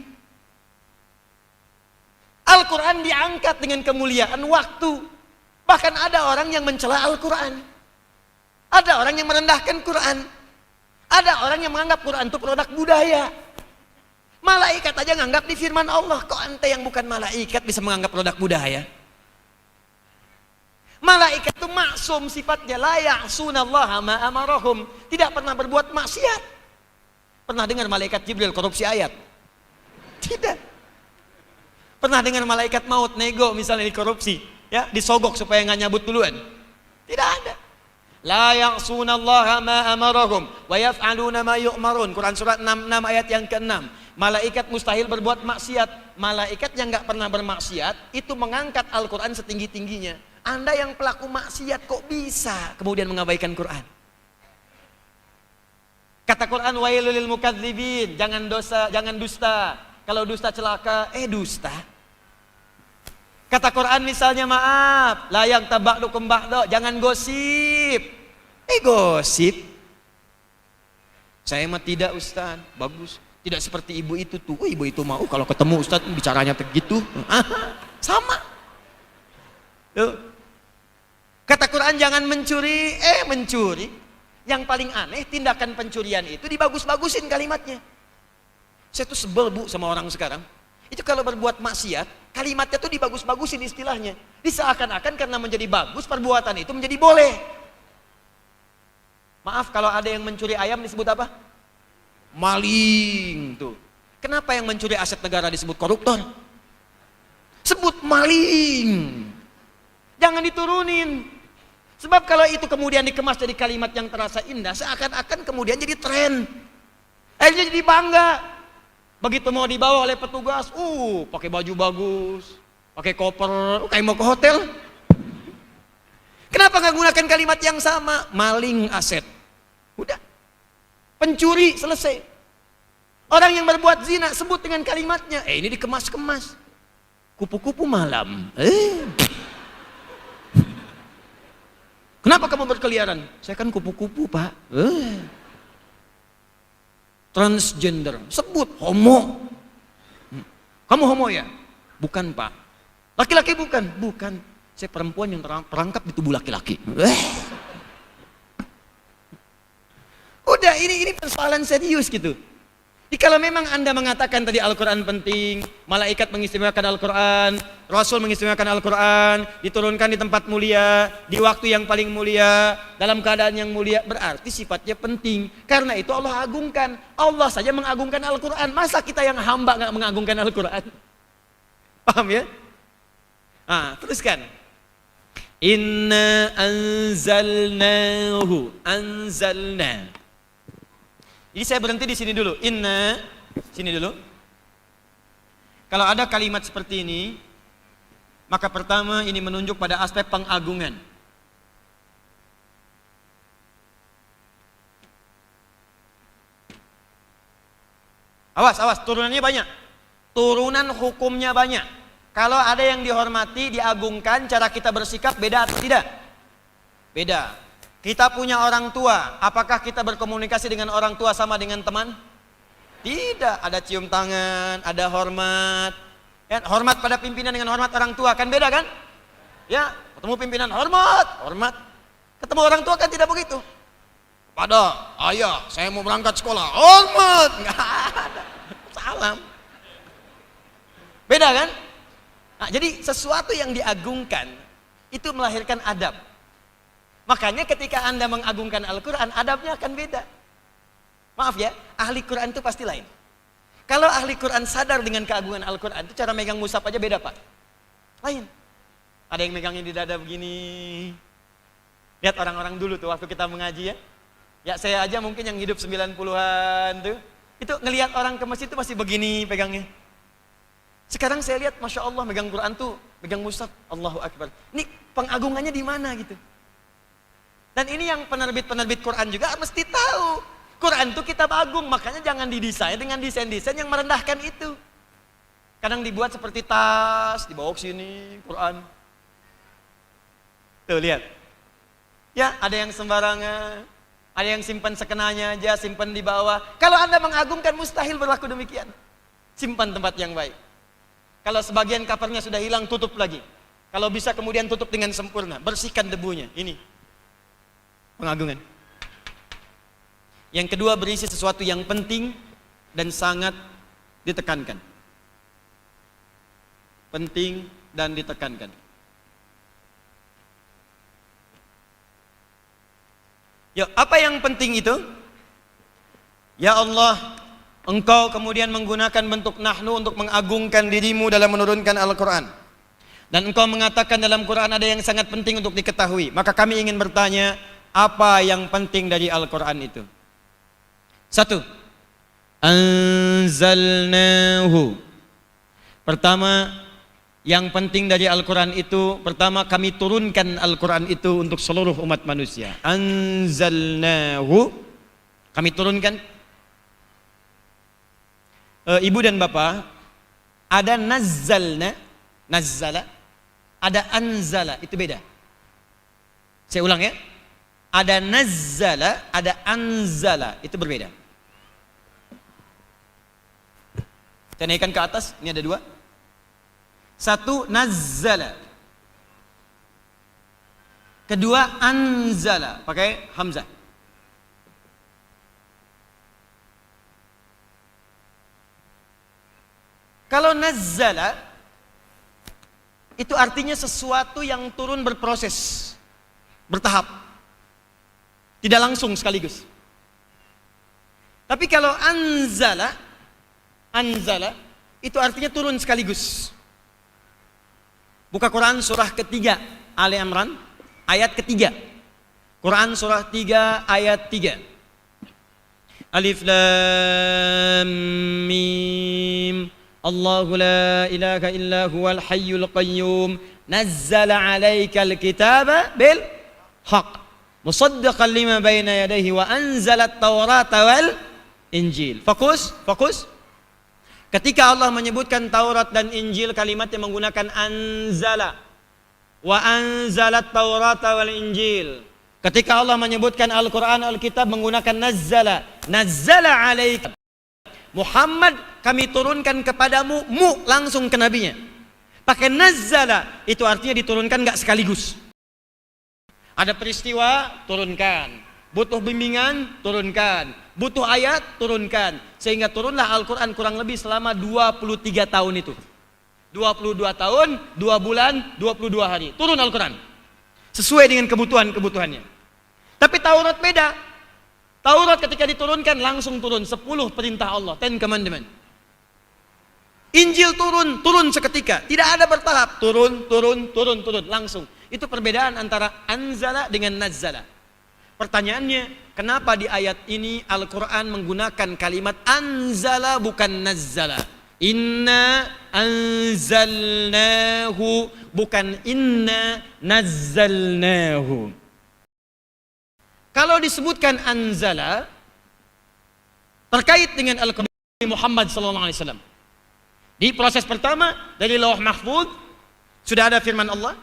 Al-Quran diangkat dengan kemuliaan waktu. Bahkan ada orang yang mencela Al-Quran. Ada orang yang merendahkan Quran. Ada orang yang menganggap Quran itu produk budaya. Malaikat aja nganggap di firman Allah. Kok ente yang bukan malaikat bisa menganggap produk budaya? Malaikat itu maksum sifatnya, la ya'sunallaha ma amarahum, tidak pernah berbuat maksiat. Pernah dengar malaikat Jibril korupsi ayat? Tidak. Pernah dengar malaikat maut nego misalnya dikorupsi, ya, disogok supaya nggak nyabut duluan? Tidak ada. La ya'sunallaha ma amarahum wa yaf'aluna ma yu'marun. Quran surat 66 ayat yang ke-6. Malaikat mustahil berbuat maksiat. Malaikat yang enggak pernah bermaksiat itu mengangkat Al-Quran setinggi-tingginya. Anda yang pelaku maksiat kok bisa kemudian mengabaikan Quran? Kata Quran, wailul lil mukadzibin, jangan dusta. Kalau dusta celaka, dusta. Kata Quran misalnya, maaf, la yaghtab-ba'dukum ba'da, jangan gosip. Gosip. Saya mah tidak, Ustaz. Bagus. Tidak seperti ibu itu tuh. Ibu itu mau kalau ketemu Ustaz bicaranya begitu. Sama. Tuh. Kata Quran jangan mencuri, mencuri. Yang paling aneh, tindakan pencurian itu dibagus-bagusin kalimatnya. Saya tuh sebel Bu sama orang sekarang. Itu kalau berbuat maksiat, kalimatnya tuh dibagus-bagusin istilahnya. Diseakan-akan karena menjadi bagus, perbuatan itu menjadi boleh. Maaf kalau ada yang mencuri ayam disebut apa? Maling tuh. Kenapa yang mencuri aset negara disebut koruptor? Sebut maling. Jangan diturunin. Sebab kalau itu kemudian dikemas jadi kalimat yang terasa indah, seakan-akan kemudian jadi tren. Akhirnya jadi bangga. Begitu mau dibawa oleh petugas, pakai baju bagus, pakai koper, kayak mau ke hotel. Kenapa nggak gunakan kalimat yang sama? Maling aset. Udah. Pencuri, selesai. Orang yang berbuat zina sebut dengan kalimatnya. Ini dikemas-kemas. Kupu-kupu malam. Kenapa kamu berkeliaran? Saya kan kupu-kupu, Pak. Transgender. Sebut homo. Kamu homo ya? Bukan, Pak. Laki-laki bukan? Bukan. Saya perempuan yang terperangkap di tubuh laki-laki. Udah, ini persoalan serius gitu. Kalau memang Anda mengatakan tadi Al-Quran penting, malaikat mengistimewakan Al-Quran, Rasul mengistimewakan Al-Quran, diturunkan di tempat mulia, di waktu yang paling mulia, dalam keadaan yang mulia, berarti sifatnya penting. Karena itu Allah agungkan. Allah saja mengagungkan Al-Quran. Masa kita yang hamba nggak mengagungkan Al-Quran? Paham ya? Teruskan. Inna anzalna. Jadi saya berhenti di sini dulu. Inna, sini dulu. Kalau ada kalimat seperti ini, maka pertama ini menunjuk pada aspek pengagungan. Awas, turunannya banyak. Turunan hukumnya banyak. Kalau ada yang dihormati, diagungkan, cara kita bersikap beda atau tidak? Beda. Kita punya orang tua, apakah kita berkomunikasi dengan orang tua sama dengan teman? Tidak, ada cium tangan, ada hormat. Ya, hormat pada pimpinan dengan hormat orang tua, kan beda kan? Ya, ketemu pimpinan hormat. Ketemu orang tua kan tidak begitu. Pada ayah, saya mau berangkat sekolah, hormat. Nggak ada, salam. Beda kan? Nah, jadi sesuatu yang diagungkan, itu melahirkan adab. Makanya ketika Anda mengagungkan Al-Quran, adabnya akan beda. Maaf ya, ahli Quran itu pasti lain. Kalau ahli Quran sadar dengan keagungan Al-Quran, itu cara megang mushaf aja beda, Pak. Lain. Ada yang megangnya di dada begini. Lihat orang-orang dulu tuh waktu kita mengaji ya. Ya saya aja mungkin yang hidup 90-an tuh. Itu ngelihat orang ke masjid itu masih begini pegangnya. Sekarang saya lihat, Masya Allah, megang Quran tuh, megang mushaf, Allahu Akbar. Ini pengagungannya di mana gitu. Dan ini yang penerbit-penerbit Quran juga mesti tahu. Quran itu kitab agung, makanya jangan didesain dengan desain-desain yang merendahkan itu. Kadang dibuat seperti tas, dibawa ke sini, Quran. Tuh lihat. Ya, ada yang sembarangan, ada yang simpan sekenanya aja, simpan di bawah. Kalau Anda mengagungkan, mustahil berlaku demikian. Simpan tempat yang baik. Kalau sebagian covernya sudah hilang, tutup lagi. Kalau bisa kemudian tutup dengan sempurna, bersihkan debunya. Ini pengagungan. Yang kedua, berisi sesuatu yang penting dan sangat ditekankan. Penting dan ditekankan. Ya, apa yang penting itu? Ya Allah, Engkau kemudian menggunakan bentuk nahnu untuk mengagungkan dirimu dalam menurunkan Al-Quran. Dan Engkau mengatakan dalam Quran ada yang sangat penting untuk diketahui. Maka kami ingin bertanya, apa yang penting dari Al-Quran itu? Satu, anzalnahu. Pertama, yang penting dari Al-Quran itu, pertama kami turunkan Al-Quran itu untuk seluruh umat manusia. Anzalnahu, kami turunkan. Ibu dan bapak, ada nazzalna, nazzala, ada anzala, itu beda. Saya ulang ya. Ada nazzala, ada anzala, itu berbeda. Saya naikkan ke atas, ini ada dua. Satu, nazzala. Kedua, anzala, pakai hamzah. Kalau nazzala, itu artinya sesuatu yang turun berproses, bertahap, tidak langsung sekaligus. Tapi kalau anzala, anzala, itu artinya turun sekaligus. Buka Quran surah ketiga, Ali Imran, ayat ketiga. Quran surah 3 ayat 3. Alif Lam Mim. Allahu la ilaha illa huwal hayyul qayyum. Nazzala alaikal kitaba bil haq. Musaddiqan lima baina yadayhi wa anzala at-taurata wal injil. Fokus, fokus. Ketika Allah menyebutkan Taurat dan Injil, kalimatnya menggunakan anzala. Wa anzalat taurata wal injil. Ketika Allah menyebutkan Al-Quran, Al-Kitab, menggunakan nazzala. Nazzala alaika Muhammad, kami turunkan kepadamu, mu langsung ke nabinya. Pakai nazzala, itu artinya diturunkan gak sekaligus. Ada peristiwa, turunkan. Butuh bimbingan, turunkan. Butuh ayat, turunkan. Sehingga turunlah Al-Quran kurang lebih selama 23 tahun itu. 22 tahun, 2 bulan, 22 hari. Turun Al-Quran. Sesuai dengan kebutuhan-kebutuhannya. Tapi Taurat beda. Taurat ketika diturunkan langsung turun 10 perintah Allah, 10 commandment. Injil turun seketika, tidak ada bertahap, turun, langsung. Itu perbedaan antara anzala dengan nazzala. Pertanyaannya, kenapa di ayat ini Al-Quran menggunakan kalimat anzala bukan nazzala? Inna anzalnahu, bukan inna nazzalnahu. Kalau disebutkan anzala terkait dengan Al-Quran Muhammad SAW, di proses pertama dari Lauh Mahfuz sudah ada firman Allah,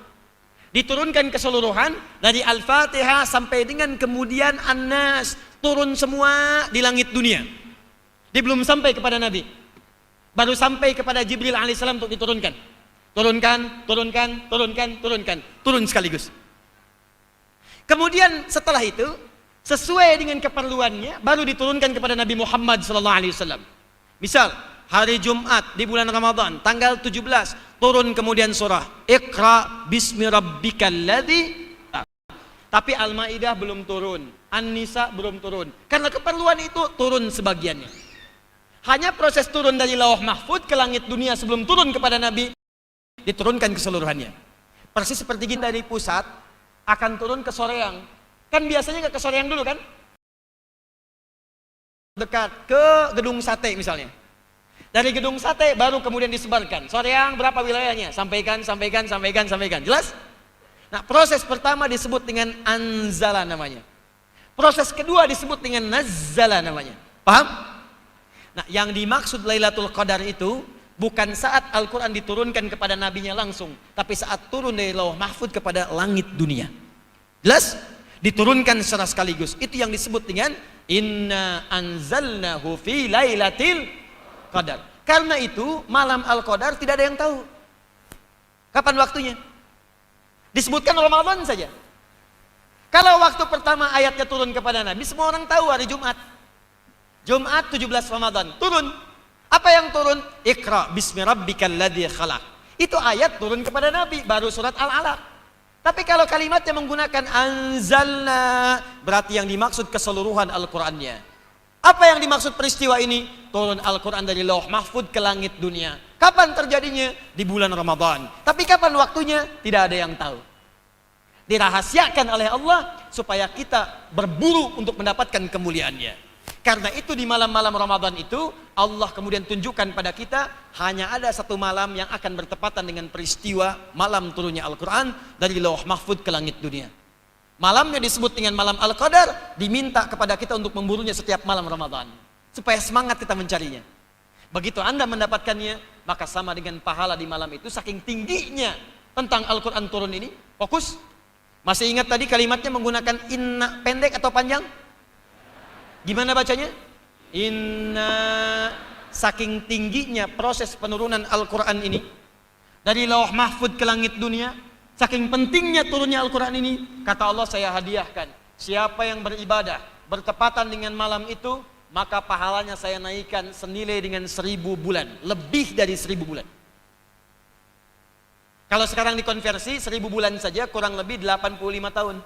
diturunkan keseluruhan dari Al-Fatihah sampai dengan kemudian An-Nas, turun semua di langit dunia. Dia belum sampai kepada Nabi, baru sampai kepada Jibril alaihissalam untuk diturunkan. Turun sekaligus. Kemudian setelah itu, sesuai dengan keperluannya, baru diturunkan kepada Nabi Muhammad SAW. Misal, hari Jumat di bulan Ramadan, tanggal 17, turun kemudian surah Iqra bismi rabbikal ladzi. Tapi Al-Maidah belum turun, An-Nisa belum turun. Karena keperluan itu turun sebagiannya. Hanya proses turun dari Lauh Mahfuz ke langit dunia sebelum turun kepada Nabi, diturunkan keseluruhannya. Persis seperti kita dari pusat akan turun ke Soreang. Kan biasanya ke Soreang dulu kan? Dekat ke Gedung Sate misalnya. Dari Gedung Sate baru kemudian disebarkan. Soreang berapa wilayahnya? Sampaikan. Jelas? Nah, proses pertama disebut dengan anzala namanya. Proses kedua disebut dengan nazzala namanya. Paham? Nah, yang dimaksud Lailatul Qadar itu bukan saat Al-Quran diturunkan kepada nabinya langsung, tapi saat turun dari Lauh Mahfuz kepada langit dunia. Jelas? Diturunkan secara sekaligus. Itu yang disebut dengan inna anzalnahu fi lailatil qadar. Karena itu malam Al-Qadar tidak ada yang tahu kapan waktunya. Disebutkan Ramadan saja. Kalau waktu pertama ayatnya turun kepada Nabi, semua orang tahu hari Jumat. Jumat 17 Ramadan turun. Apa yang turun? Iqra bismi rabbikal ladzi khalaq. Itu ayat turun kepada Nabi, baru surat Al-Alaq. Tapi kalau kalimatnya menggunakan anzalna, berarti yang dimaksud keseluruhan Al-Qur'annya. Apa yang dimaksud peristiwa ini? Turun Al-Quran dari Lauh Mahfuz ke langit dunia. Kapan terjadinya? Di bulan Ramadan. Tapi kapan waktunya? Tidak ada yang tahu. dirahasiakan oleh Allah supaya kita berburu untuk mendapatkan kemuliaannya. Karena itu di malam-malam Ramadan itu Allah kemudian tunjukkan pada kita hanya ada satu malam yang akan bertepatan dengan peristiwa malam turunnya Al-Quran dari Lauh Mahfud ke langit dunia. Malamnya disebut dengan malam Al-Qadar, diminta kepada kita untuk memburunya setiap malam Ramadan supaya semangat kita mencarinya. Begitu Anda mendapatkannya, maka sama dengan pahala di malam itu. Saking tingginya tentang Al-Quran turun ini, fokus. Masih ingat tadi kalimatnya menggunakan inna, pendek atau panjang? Gimana bacanya? Inna. Saking tingginya proses penurunan Al-Quran ini dari Lauh Mahfud ke langit dunia, saking pentingnya turunnya Al-Quran ini, kata Allah, saya hadiahkan siapa yang beribadah bertepatan dengan malam itu, maka pahalanya saya naikkan senilai dengan 1000 bulan, lebih dari 1000 bulan. Kalau sekarang dikonversi 1000 bulan saja kurang lebih 85 tahun.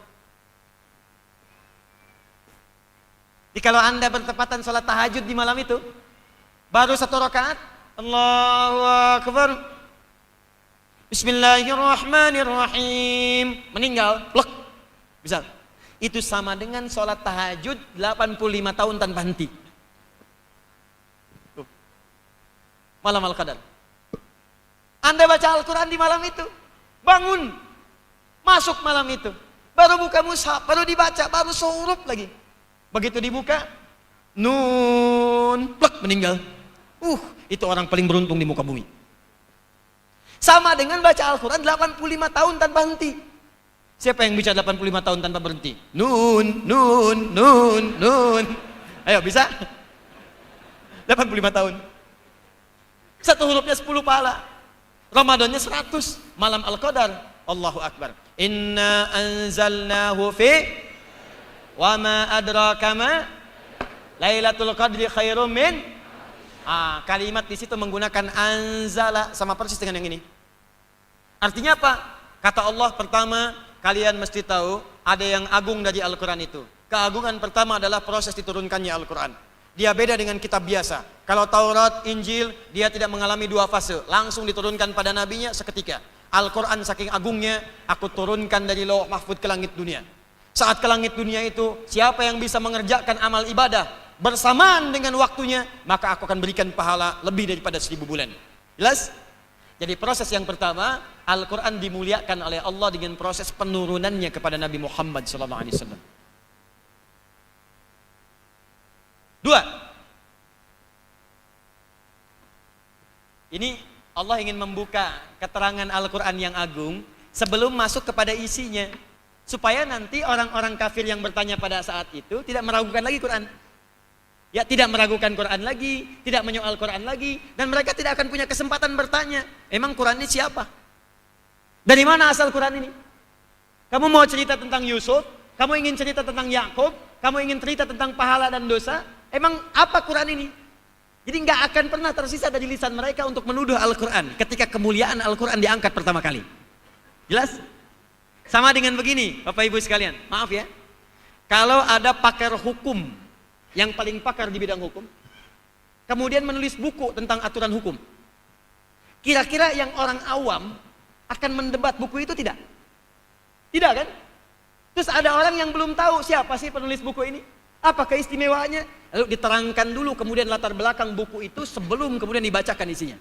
Jadi kalau Anda bertepatan sholat tahajud di malam itu, baru 1 rakaat, Allahu Akbar, Bismillahirrahmanirrahim, meninggal, plek, misal, itu sama dengan sholat tahajud 85 tahun tanpa henti. Tuh. Malam Al-Qadar. Anda baca Al-Quran di malam itu, bangun, masuk malam itu, baru buka mushaf, baru dibaca, baru surup lagi. Begitu dibuka, nun, plek, meninggal. Itu orang paling beruntung di muka bumi. Sama dengan baca Al-Quran 85 tahun tanpa henti. Siapa yang bicara 85 tahun tanpa berhenti? Nun, nun, nun, nun. Ayo, bisa? 85 tahun. Satu hurufnya 10 pahala. Ramadannya 100. Malam Al-Qadar, Allahu Akbar. Inna anzalnahu fi wa ma adraka ma Lailatul Qadri khairum min. Kalimat di situ menggunakan anzala, sama persis dengan yang ini. Artinya apa? Kata Allah, pertama, kalian mesti tahu ada yang agung dari Al-Quran itu. Keagungan pertama adalah proses diturunkannya Al-Quran. Dia beda dengan kitab biasa. Kalau Taurat, Injil, dia tidak mengalami 2 fase, langsung diturunkan pada nabinya seketika. Al-Quran saking agungnya, aku turunkan dari Lauh Mahfud ke langit dunia. Saat ke langit dunia itu, siapa yang bisa mengerjakan amal ibadah bersamaan dengan waktunya, maka aku akan berikan pahala lebih daripada 1000 bulan. Jelas? Jadi proses yang pertama, Al-Quran dimuliakan oleh Allah dengan proses penurunannya kepada Nabi Muhammad SAW. 2. Ini Allah ingin membuka keterangan Al-Quran yang agung sebelum masuk kepada isinya, supaya nanti orang-orang kafir yang bertanya pada saat itu tidak meragukan lagi Quran. Ya, tidak meragukan Quran lagi, tidak menyoal Quran lagi, dan mereka tidak akan punya kesempatan bertanya, emang Quran ini siapa? Dari mana asal Quran ini? Kamu mau cerita tentang Yusuf, kamu ingin cerita tentang Yakub, kamu ingin cerita tentang pahala dan dosa, emang apa Quran ini? Jadi nggak akan pernah tersisa dari lisan mereka untuk menuduh Al-Quran ketika kemuliaan Al-Quran diangkat pertama kali. Jelas? Sama dengan begini, Bapak Ibu sekalian, maaf ya, kalau ada pakar hukum yang paling pakar di bidang hukum, kemudian menulis buku tentang aturan hukum, kira-kira yang orang awam akan mendebat buku itu tidak? Tidak kan? Terus ada orang yang belum tahu siapa sih penulis buku ini, apa keistimewaannya, lalu diterangkan dulu kemudian latar belakang buku itu sebelum kemudian dibacakan isinya.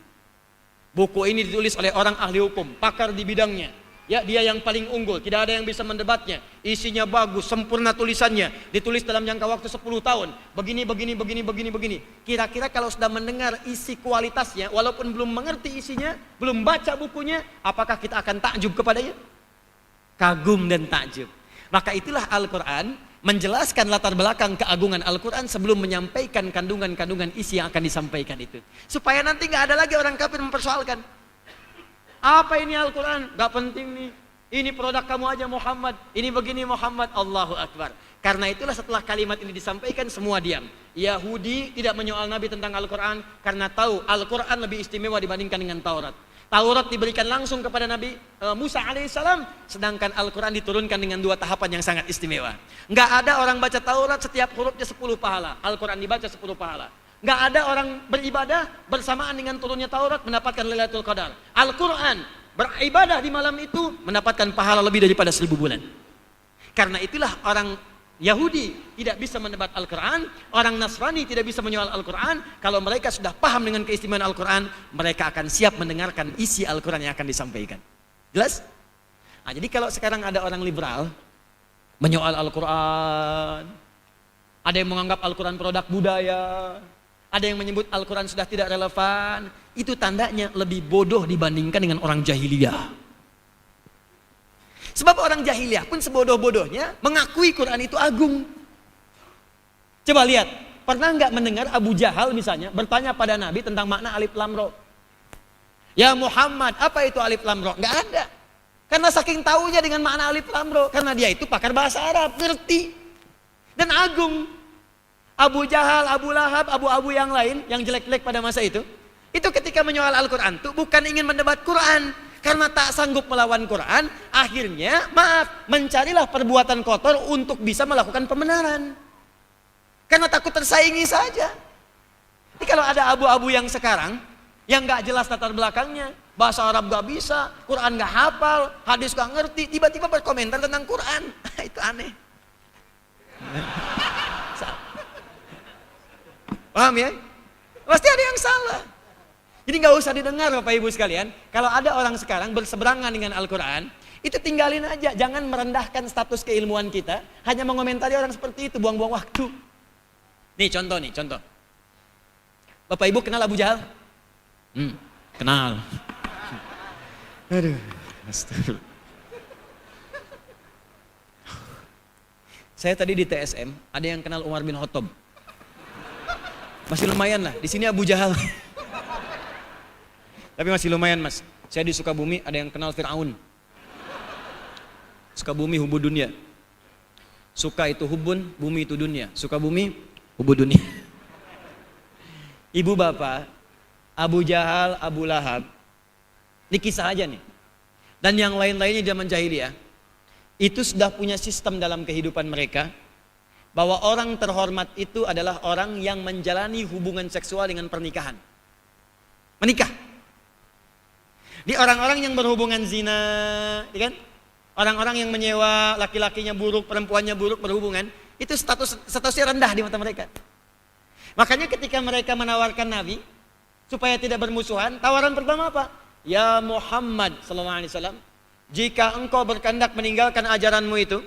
Buku ini ditulis oleh orang ahli hukum, pakar di bidangnya. Ya, dia yang paling unggul, tidak ada yang bisa mendebatnya. Isinya bagus, sempurna tulisannya, ditulis dalam jangka waktu 10 tahun. Begini. Kira-kira kalau sudah mendengar isi kualitasnya, walaupun belum mengerti isinya, belum baca bukunya, apakah kita akan takjub kepadanya? Kagum dan takjub. Maka itulah Al-Quran menjelaskan latar belakang keagungan Al-Quran sebelum menyampaikan kandungan-kandungan isi yang akan disampaikan itu. Supaya nanti nggak ada lagi orang kafir mempersoalkan. Apa ini Al-Quran? Gak penting nih. Ini produk kamu aja Muhammad. Ini begini Muhammad. Allahu Akbar. Karena itulah setelah kalimat ini disampaikan, semua diam. Yahudi tidak menyoal Nabi tentang Al-Quran karena tahu Al-Quran lebih istimewa dibandingkan dengan Taurat. Taurat diberikan langsung kepada Nabi Musa alaihissalam, sedangkan Al-Quran diturunkan dengan 2 tahapan yang sangat istimewa. Nggak ada orang baca Taurat setiap hurufnya 10 pahala. Al-Quran dibaca 10 pahala. Nggak ada orang beribadah bersamaan dengan turunnya Taurat mendapatkan Lailatul Qadar. Al-Quran beribadah di malam itu mendapatkan pahala lebih daripada 1000 bulan. Karena itulah orang Yahudi tidak bisa mendebat Al-Quran, orang Nasrani tidak bisa menyoal Al-Quran. Kalau mereka sudah paham dengan keistimewaan Al-Quran, mereka akan siap mendengarkan isi Al-Quran yang akan disampaikan. Jelas? Nah, jadi kalau sekarang ada orang liberal menyoal Al-Quran, ada yang menganggap Al-Quran produk budaya, ada yang menyebut Al-Quran sudah tidak relevan, itu tandanya lebih bodoh dibandingkan dengan orang jahiliyah. Sebab orang jahiliyah pun sebodoh-bodohnya mengakui Quran itu agung. Coba lihat, pernah nggak mendengar Abu Jahal misalnya bertanya pada Nabi tentang makna alif lam ro? Ya Muhammad, apa itu alif lam ro? Nggak ada. Karena saking taunya dengan makna alif lam ro, karena dia itu pakar bahasa Arab, ngerti dan agung. Abu Jahal, Abu Lahab, Abu-abu yang lain yang jelek-jelek pada masa itu ketika menyoal Al-Quran itu bukan ingin mendebat Quran. Karena tak sanggup melawan Quran, akhirnya mencarilah perbuatan kotor untuk bisa melakukan pembenaran. Karena takut tersaingi saja. Jadi kalau ada abu-abu yang sekarang, yang gak jelas latar belakangnya, bahasa Arab gak bisa, Quran gak hafal, hadis gak ngerti, tiba-tiba berkomentar tentang Quran. Itu aneh. Paham ya? Pasti ada yang salah. Jadi nggak usah didengar Bapak Ibu sekalian. Kalau ada orang sekarang berseberangan dengan Al-Quran, itu tinggalin aja. Jangan merendahkan status keilmuan kita. Hanya mengomentari orang seperti itu, buang-buang waktu. Nih contoh. Bapak Ibu kenal Abu Jahal? Kenal. Aduh, astagfirullah. Saya tadi di TSM, ada yang kenal Umar bin Khattab. Masih lumayan lah, di sini Abu Jahal. Tapi masih lumayan mas. Saya di Sukabumi ada yang kenal Fir'aun. Sukabumi hubud dunia. Suka itu hubun, bumi itu dunia. Sukabumi hubud dunia. Ibu bapak, Abu Jahal, Abu Lahab. Ini kisah aja nih. Dan yang lain-lainnya zaman jahiliyah. Itu sudah punya sistem dalam kehidupan mereka. Bahwa orang terhormat itu adalah orang yang menjalani hubungan seksual dengan pernikahan. Menikah. Di orang-orang yang berhubungan zina, ya kan? Orang-orang yang menyewa laki-lakinya buruk, perempuannya buruk berhubungan, itu statusnya rendah di mata mereka. Makanya ketika mereka menawarkan Nabi supaya tidak bermusuhan, tawaran pertama apa? Ya Muhammad sallallahu alaihi wasallam, jika engkau berkehendak meninggalkan ajaranmu itu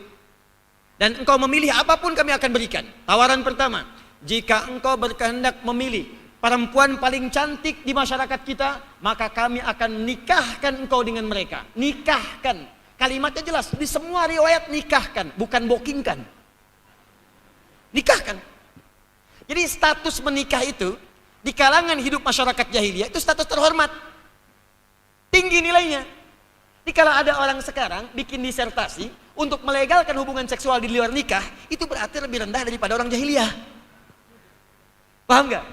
dan engkau memilih apapun kami akan berikan. Tawaran pertama, jika engkau berkehendak memilih perempuan paling cantik di masyarakat kita, maka kami akan nikahkan engkau dengan mereka. Nikahkan. Kalimatnya jelas, di semua riwayat nikahkan, bukan bokingkan. Nikahkan. Jadi status menikah itu, di kalangan hidup masyarakat jahiliyah, itu status terhormat. Tinggi nilainya. Jadi kalau ada orang sekarang bikin disertasi untuk melegalkan hubungan seksual di luar nikah, itu berarti lebih rendah daripada orang jahiliyah. Paham gak?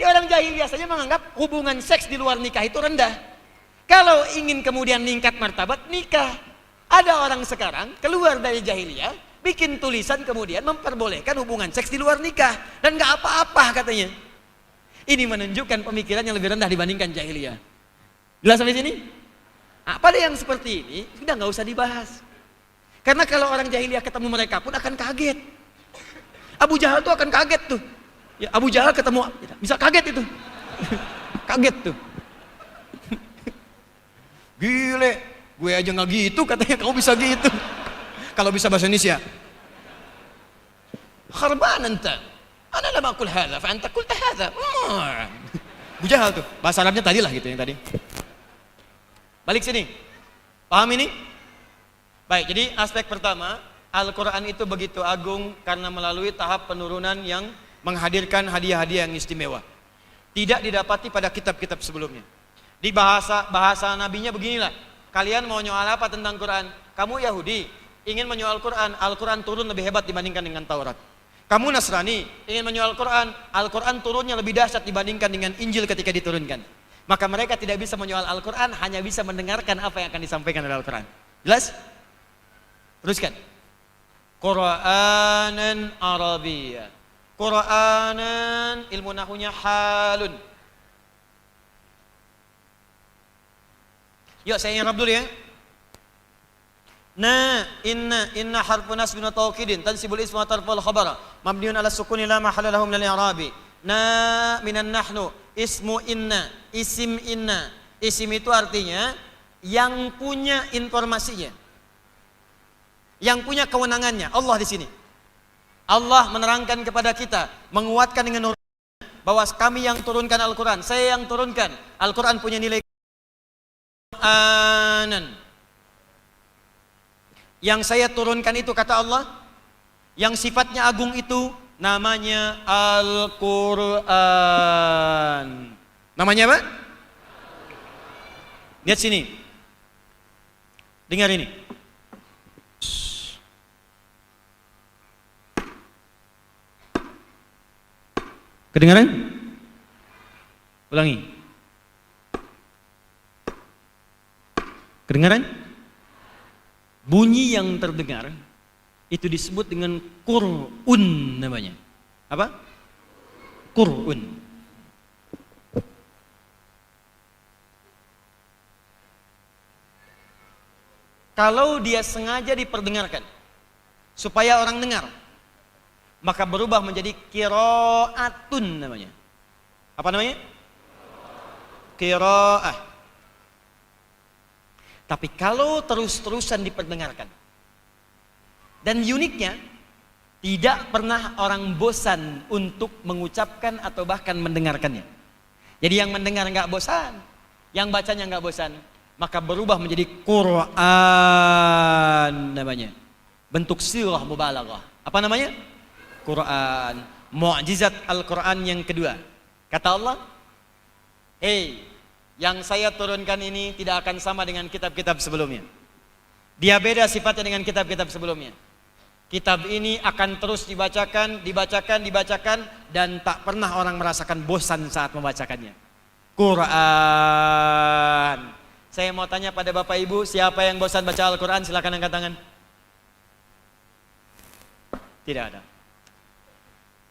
Orang jahiliyah saja menganggap hubungan seks di luar nikah itu rendah. Kalau ingin kemudian meningkat martabat, nikah. Ada orang sekarang keluar dari jahiliyah, bikin tulisan kemudian memperbolehkan hubungan seks di luar nikah. Dan gak apa-apa katanya. Ini menunjukkan pemikiran yang lebih rendah dibandingkan jahiliyah. Jelas sampai sini? Nah, pada yang seperti ini, sudah gak usah dibahas. Karena kalau orang jahiliyah ketemu mereka pun akan kaget. Abu Jahal tuh akan kaget tuh. Ya, Abu Jahal ketemu, bisa kaget itu. Kaget tuh. Gile, gue aja gak gitu katanya, kamu bisa gitu. Kalau bisa bahasa Indonesia. Kharban anta. Ana lam aqul hadza, fa anta qulta hadza. Abu Jahal tuh, bahasa Arabnya tadi lah gitu yang tadi. Balik sini. Paham ini? Baik, jadi aspek pertama, Al-Quran itu begitu agung karena melalui tahap penurunan yang menghadirkan hadiah-hadiah yang istimewa. Tidak didapati pada kitab-kitab sebelumnya. Di bahasa nabinya beginilah. Kalian mau nyoal apa tentang Quran? Kamu Yahudi, ingin menyoal Quran. Al-Quran turun lebih hebat dibandingkan dengan Taurat. Kamu Nasrani, ingin menyoal Quran. Al-Quran turunnya lebih dahsyat dibandingkan dengan Injil ketika diturunkan. Maka mereka tidak bisa menyoal Al-Quran, hanya bisa mendengarkan apa yang akan disampaikan oleh Al-Quran. Jelas? Teruskan. Qur'anan Arabiya. Qur'anan, ilmu nahunya halun. Yuk saya i'rab dulu ya. Na, inna harfu nasbin wa tawkidin tansibul isma wa tarful khabara mabniun ala sukuni la mahalla lahu min al-i'rabi. Na minan nahnu ismu inna, isim inna. Isim itu artinya yang punya informasinya, yang punya kewenangannya. Allah di sini. Allah menerangkan kepada kita, menguatkan dengan bahwa kami yang turunkan Al-Quran, saya yang turunkan. Al-Quran punya nilai Qur'anan. Yang saya turunkan itu kata Allah, yang sifatnya agung itu namanya Al-Quran. Namanya apa? Lihat sini. Dengar ini. Kedengaran? Ulangi. Kedengaran? Bunyi yang terdengar itu disebut dengan Qur'un namanya. Apa? Qur'un. Kalau dia sengaja diperdengarkan supaya orang dengar, maka berubah menjadi qiraatun namanya. Apa namanya? Qiraah. Tapi kalau terus-terusan diperdengarkan, dan uniknya tidak pernah orang bosan untuk mengucapkan atau bahkan mendengarkannya. Jadi yang mendengar nggak bosan, yang bacanya nggak bosan, maka berubah menjadi Quran namanya. Bentuk sirah mubalaghah. Apa namanya? Quran. Mu'jizat Al-Quran yang kedua. Kata Allah, yang saya turunkan ini tidak akan sama dengan kitab-kitab sebelumnya. Dia beda sifatnya dengan kitab-kitab sebelumnya. Kitab ini akan terus dibacakan, dan tak pernah orang merasakan bosan saat membacakannya. Quran. Saya mau tanya pada Bapak Ibu, siapa yang bosan baca Al-Quran? Silakan angkat tangan. Tidak ada.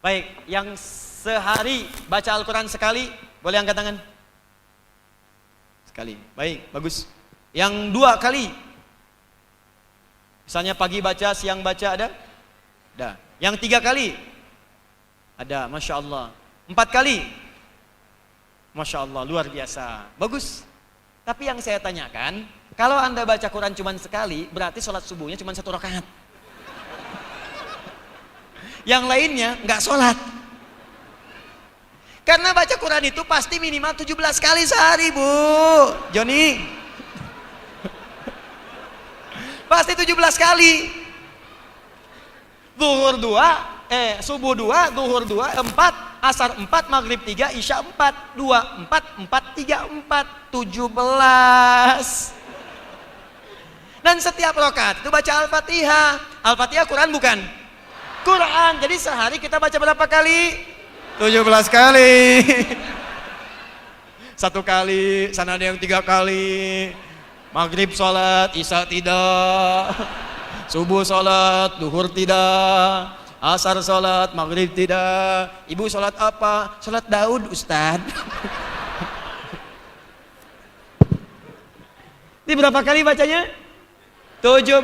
Baik, yang sehari baca Al-Quran sekali, boleh angkat tangan? Sekali. Baik, bagus. Yang 2 kali, misalnya pagi baca, siang baca, ada? Ada. Yang 3 kali? Ada, Masya Allah. 4 kali? Masya Allah, luar biasa. Bagus. Tapi yang saya tanyakan, kalau Anda baca Quran cuma sekali, berarti sholat subuhnya cuma 1 rakaat. Yang lainnya nggak sholat. Karena baca Quran itu pasti minimal 17 kali sehari, Bu Joni. Pasti 17 kali. Zuhur 2, subuh 2, zuhur 2, 4, asar 4, maghrib 3, isya 4, 2, 4, 4, 3, 4, 17. Dan setiap rakaat itu baca Al-Fatihah. Al-Fatihah Quran bukan? Quran. Jadi sehari kita baca berapa kali? 17 kali. 1 kali, sana ada yang 3 kali. Maghrib sholat, isya tidak. Subuh sholat, duhur tidak. Asar sholat, maghrib tidak. Ibu sholat apa? Sholat Daud, Ustad. Ini berapa kali bacanya? 17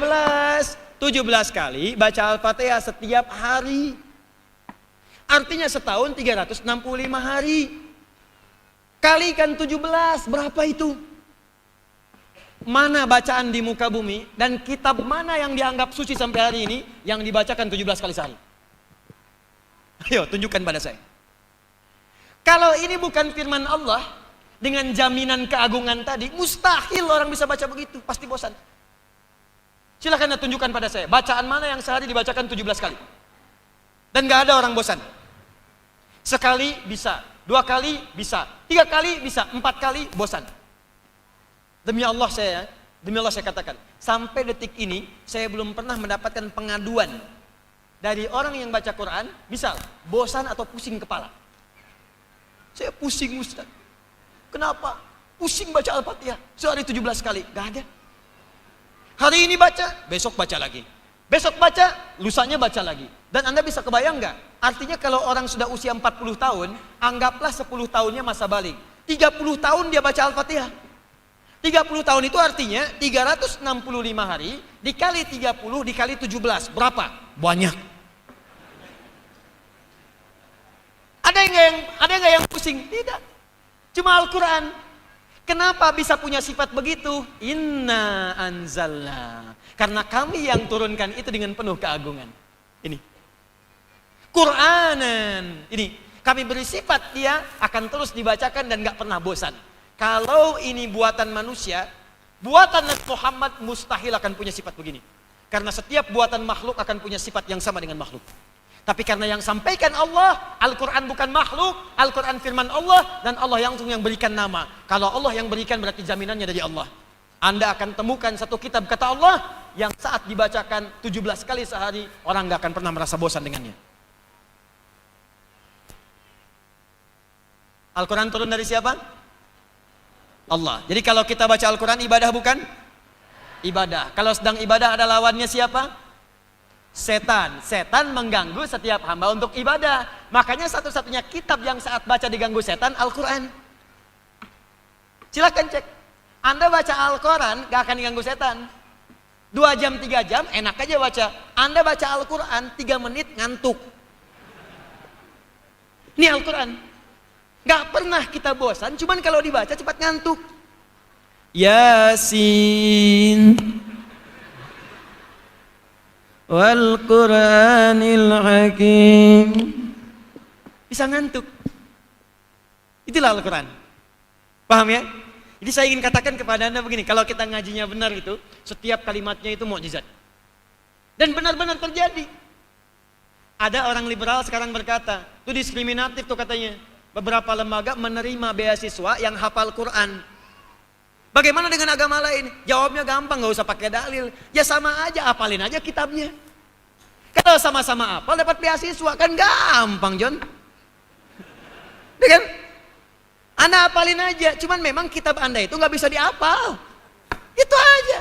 kali baca Al-Fatihah setiap hari. Artinya setahun 365 hari. Kalikan 17, berapa itu? Mana bacaan di muka bumi dan kitab mana yang dianggap suci sampai hari ini yang dibacakan 17 kali sehari? Ayo tunjukkan pada saya. Kalau ini bukan firman Allah dengan jaminan keagungan tadi, mustahil orang bisa baca begitu, pasti bosan. Silakan tunjukkan pada saya, bacaan mana yang sehari dibacakan 17 kali dan gak ada orang bosan. Sekali bisa, 2 kali bisa, 3 kali bisa, 4 kali bosan. Demi Allah saya katakan, sampai detik ini saya belum pernah mendapatkan pengaduan dari orang yang baca Quran, misal bosan atau pusing kepala. Saya pusing, Ustaz. Kenapa? Pusing baca Al-Fatihah sehari 17 kali, gak ada. Hari ini baca, besok baca lagi. Besok baca, lusanya baca lagi. Dan Anda bisa kebayang nggak? Artinya kalau orang sudah usia 40 tahun, anggaplah 10 tahunnya masa balik. 30 tahun dia baca Al-Fatihah. 30 tahun itu artinya 365 hari dikali 30 dikali 17. Berapa? Banyak. Ada nggak yang pusing? Tidak. Cuma Al-Quran. Kenapa bisa punya sifat begitu? Inna anzalna. Karena kami yang turunkan itu dengan penuh keagungan. Ini. Qur'anan. Ini. Kami beri sifat dia akan terus dibacakan dan gak pernah bosan. Kalau ini buatan manusia, buatan Nabi Muhammad mustahil akan punya sifat begini. Karena setiap buatan makhluk akan punya sifat yang sama dengan makhluk. Tapi karena yang sampaikan Allah, Al-Quran bukan makhluk, Al-Quran firman Allah, dan Allah yang berikan nama. Kalau Allah yang berikan berarti jaminannya dari Allah. Anda akan temukan satu kitab kata Allah, yang saat dibacakan 17 kali sehari, orang gak akan pernah merasa bosan dengannya. Al-Quran turun dari siapa? Allah. Jadi kalau kita baca Al-Quran ibadah bukan? Ibadah. Kalau sedang ibadah ada lawannya siapa? Setan. Setan mengganggu setiap hamba untuk ibadah. Makanya satu-satunya kitab yang saat baca diganggu setan Al-Quran. Silakan cek. Anda baca Al-Quran gak akan diganggu setan. 2 jam 3 jam enak aja baca. Anda baca Al-Quran 3 menit ngantuk. Ini Al-Quran. Gak pernah kita bosan, cuman kalau dibaca cepat ngantuk. Yasin wal Qur'anil Hakim. Bisa ngantuk. Itulah Al-Quran. Paham ya? Jadi saya ingin katakan kepada Anda begini, kalau kita ngajinya benar itu, setiap kalimatnya itu mukjizat. Dan benar-benar terjadi. Ada orang liberal sekarang berkata, itu diskriminatif tuh katanya. Beberapa lembaga menerima beasiswa yang hafal Quran. Bagaimana dengan agama lain? Jawabnya gampang, gak usah pakai dalil. Ya sama aja, hafalin aja kitabnya. Kalau sama-sama hafal dapat beasiswa, kan gampang John. Kan? Anda hafalin aja, cuman memang kitab Anda itu gak bisa dihafal. Itu aja.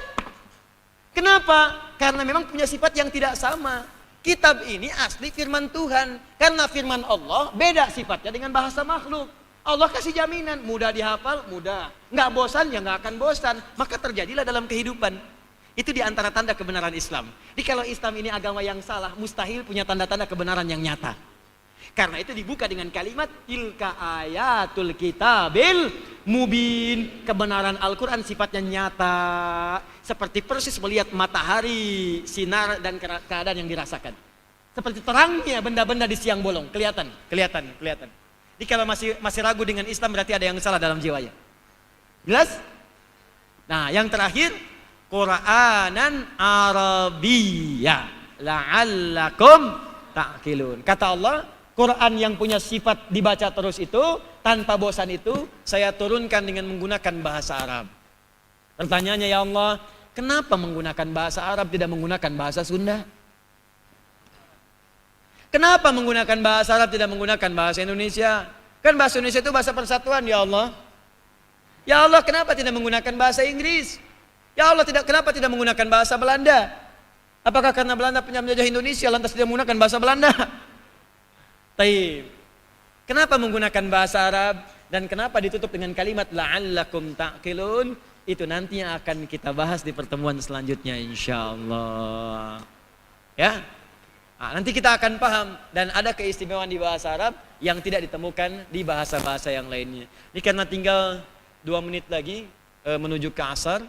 Kenapa? Karena memang punya sifat yang tidak sama. Kitab ini asli firman Tuhan. Karena firman Allah beda sifatnya dengan bahasa makhluk. Allah kasih jaminan, mudah dihafal, mudah. Nggak bosan, ya nggak akan bosan. Maka terjadilah dalam kehidupan. Itu diantara tanda kebenaran Islam. Jadi kalau Islam ini agama yang salah, mustahil punya tanda-tanda kebenaran yang nyata. Karena itu dibuka dengan kalimat tilka ayatul kitabil mubin. Kebenaran Al-Quran sifatnya nyata. Seperti persis melihat matahari, sinar dan keadaan yang dirasakan. Seperti terangnya benda-benda di siang bolong. Kelihatan. Jadi kalau masih ragu dengan Islam berarti ada yang salah dalam jiwanya. Jelas? Nah yang terakhir, Qur'anan Arabiyya la'allakum ta'qilun. Kata Allah, Quran yang punya sifat dibaca terus itu, tanpa bosan itu, saya turunkan dengan menggunakan bahasa Arab. Pertanyaannya, ya Allah, kenapa menggunakan bahasa Arab tidak menggunakan bahasa Sunda? Kenapa menggunakan bahasa Arab tidak menggunakan bahasa Indonesia? Kan bahasa Indonesia itu bahasa persatuan, ya Allah. Ya Allah, kenapa tidak menggunakan bahasa Inggris? Ya Allah, kenapa tidak menggunakan bahasa Belanda? Apakah karena Belanda punya menjajah Indonesia lantas tidak menggunakan bahasa Belanda? Taib. Kenapa menggunakan bahasa Arab dan kenapa ditutup dengan kalimat la'allakum ta'qilun? Itu nantinya akan kita bahas di pertemuan selanjutnya insyaallah. Ya. Nah, nanti kita akan paham dan ada keistimewaan di bahasa Arab yang tidak ditemukan di bahasa-bahasa yang lainnya. Ini karena tinggal 2 menit lagi menuju ke asar.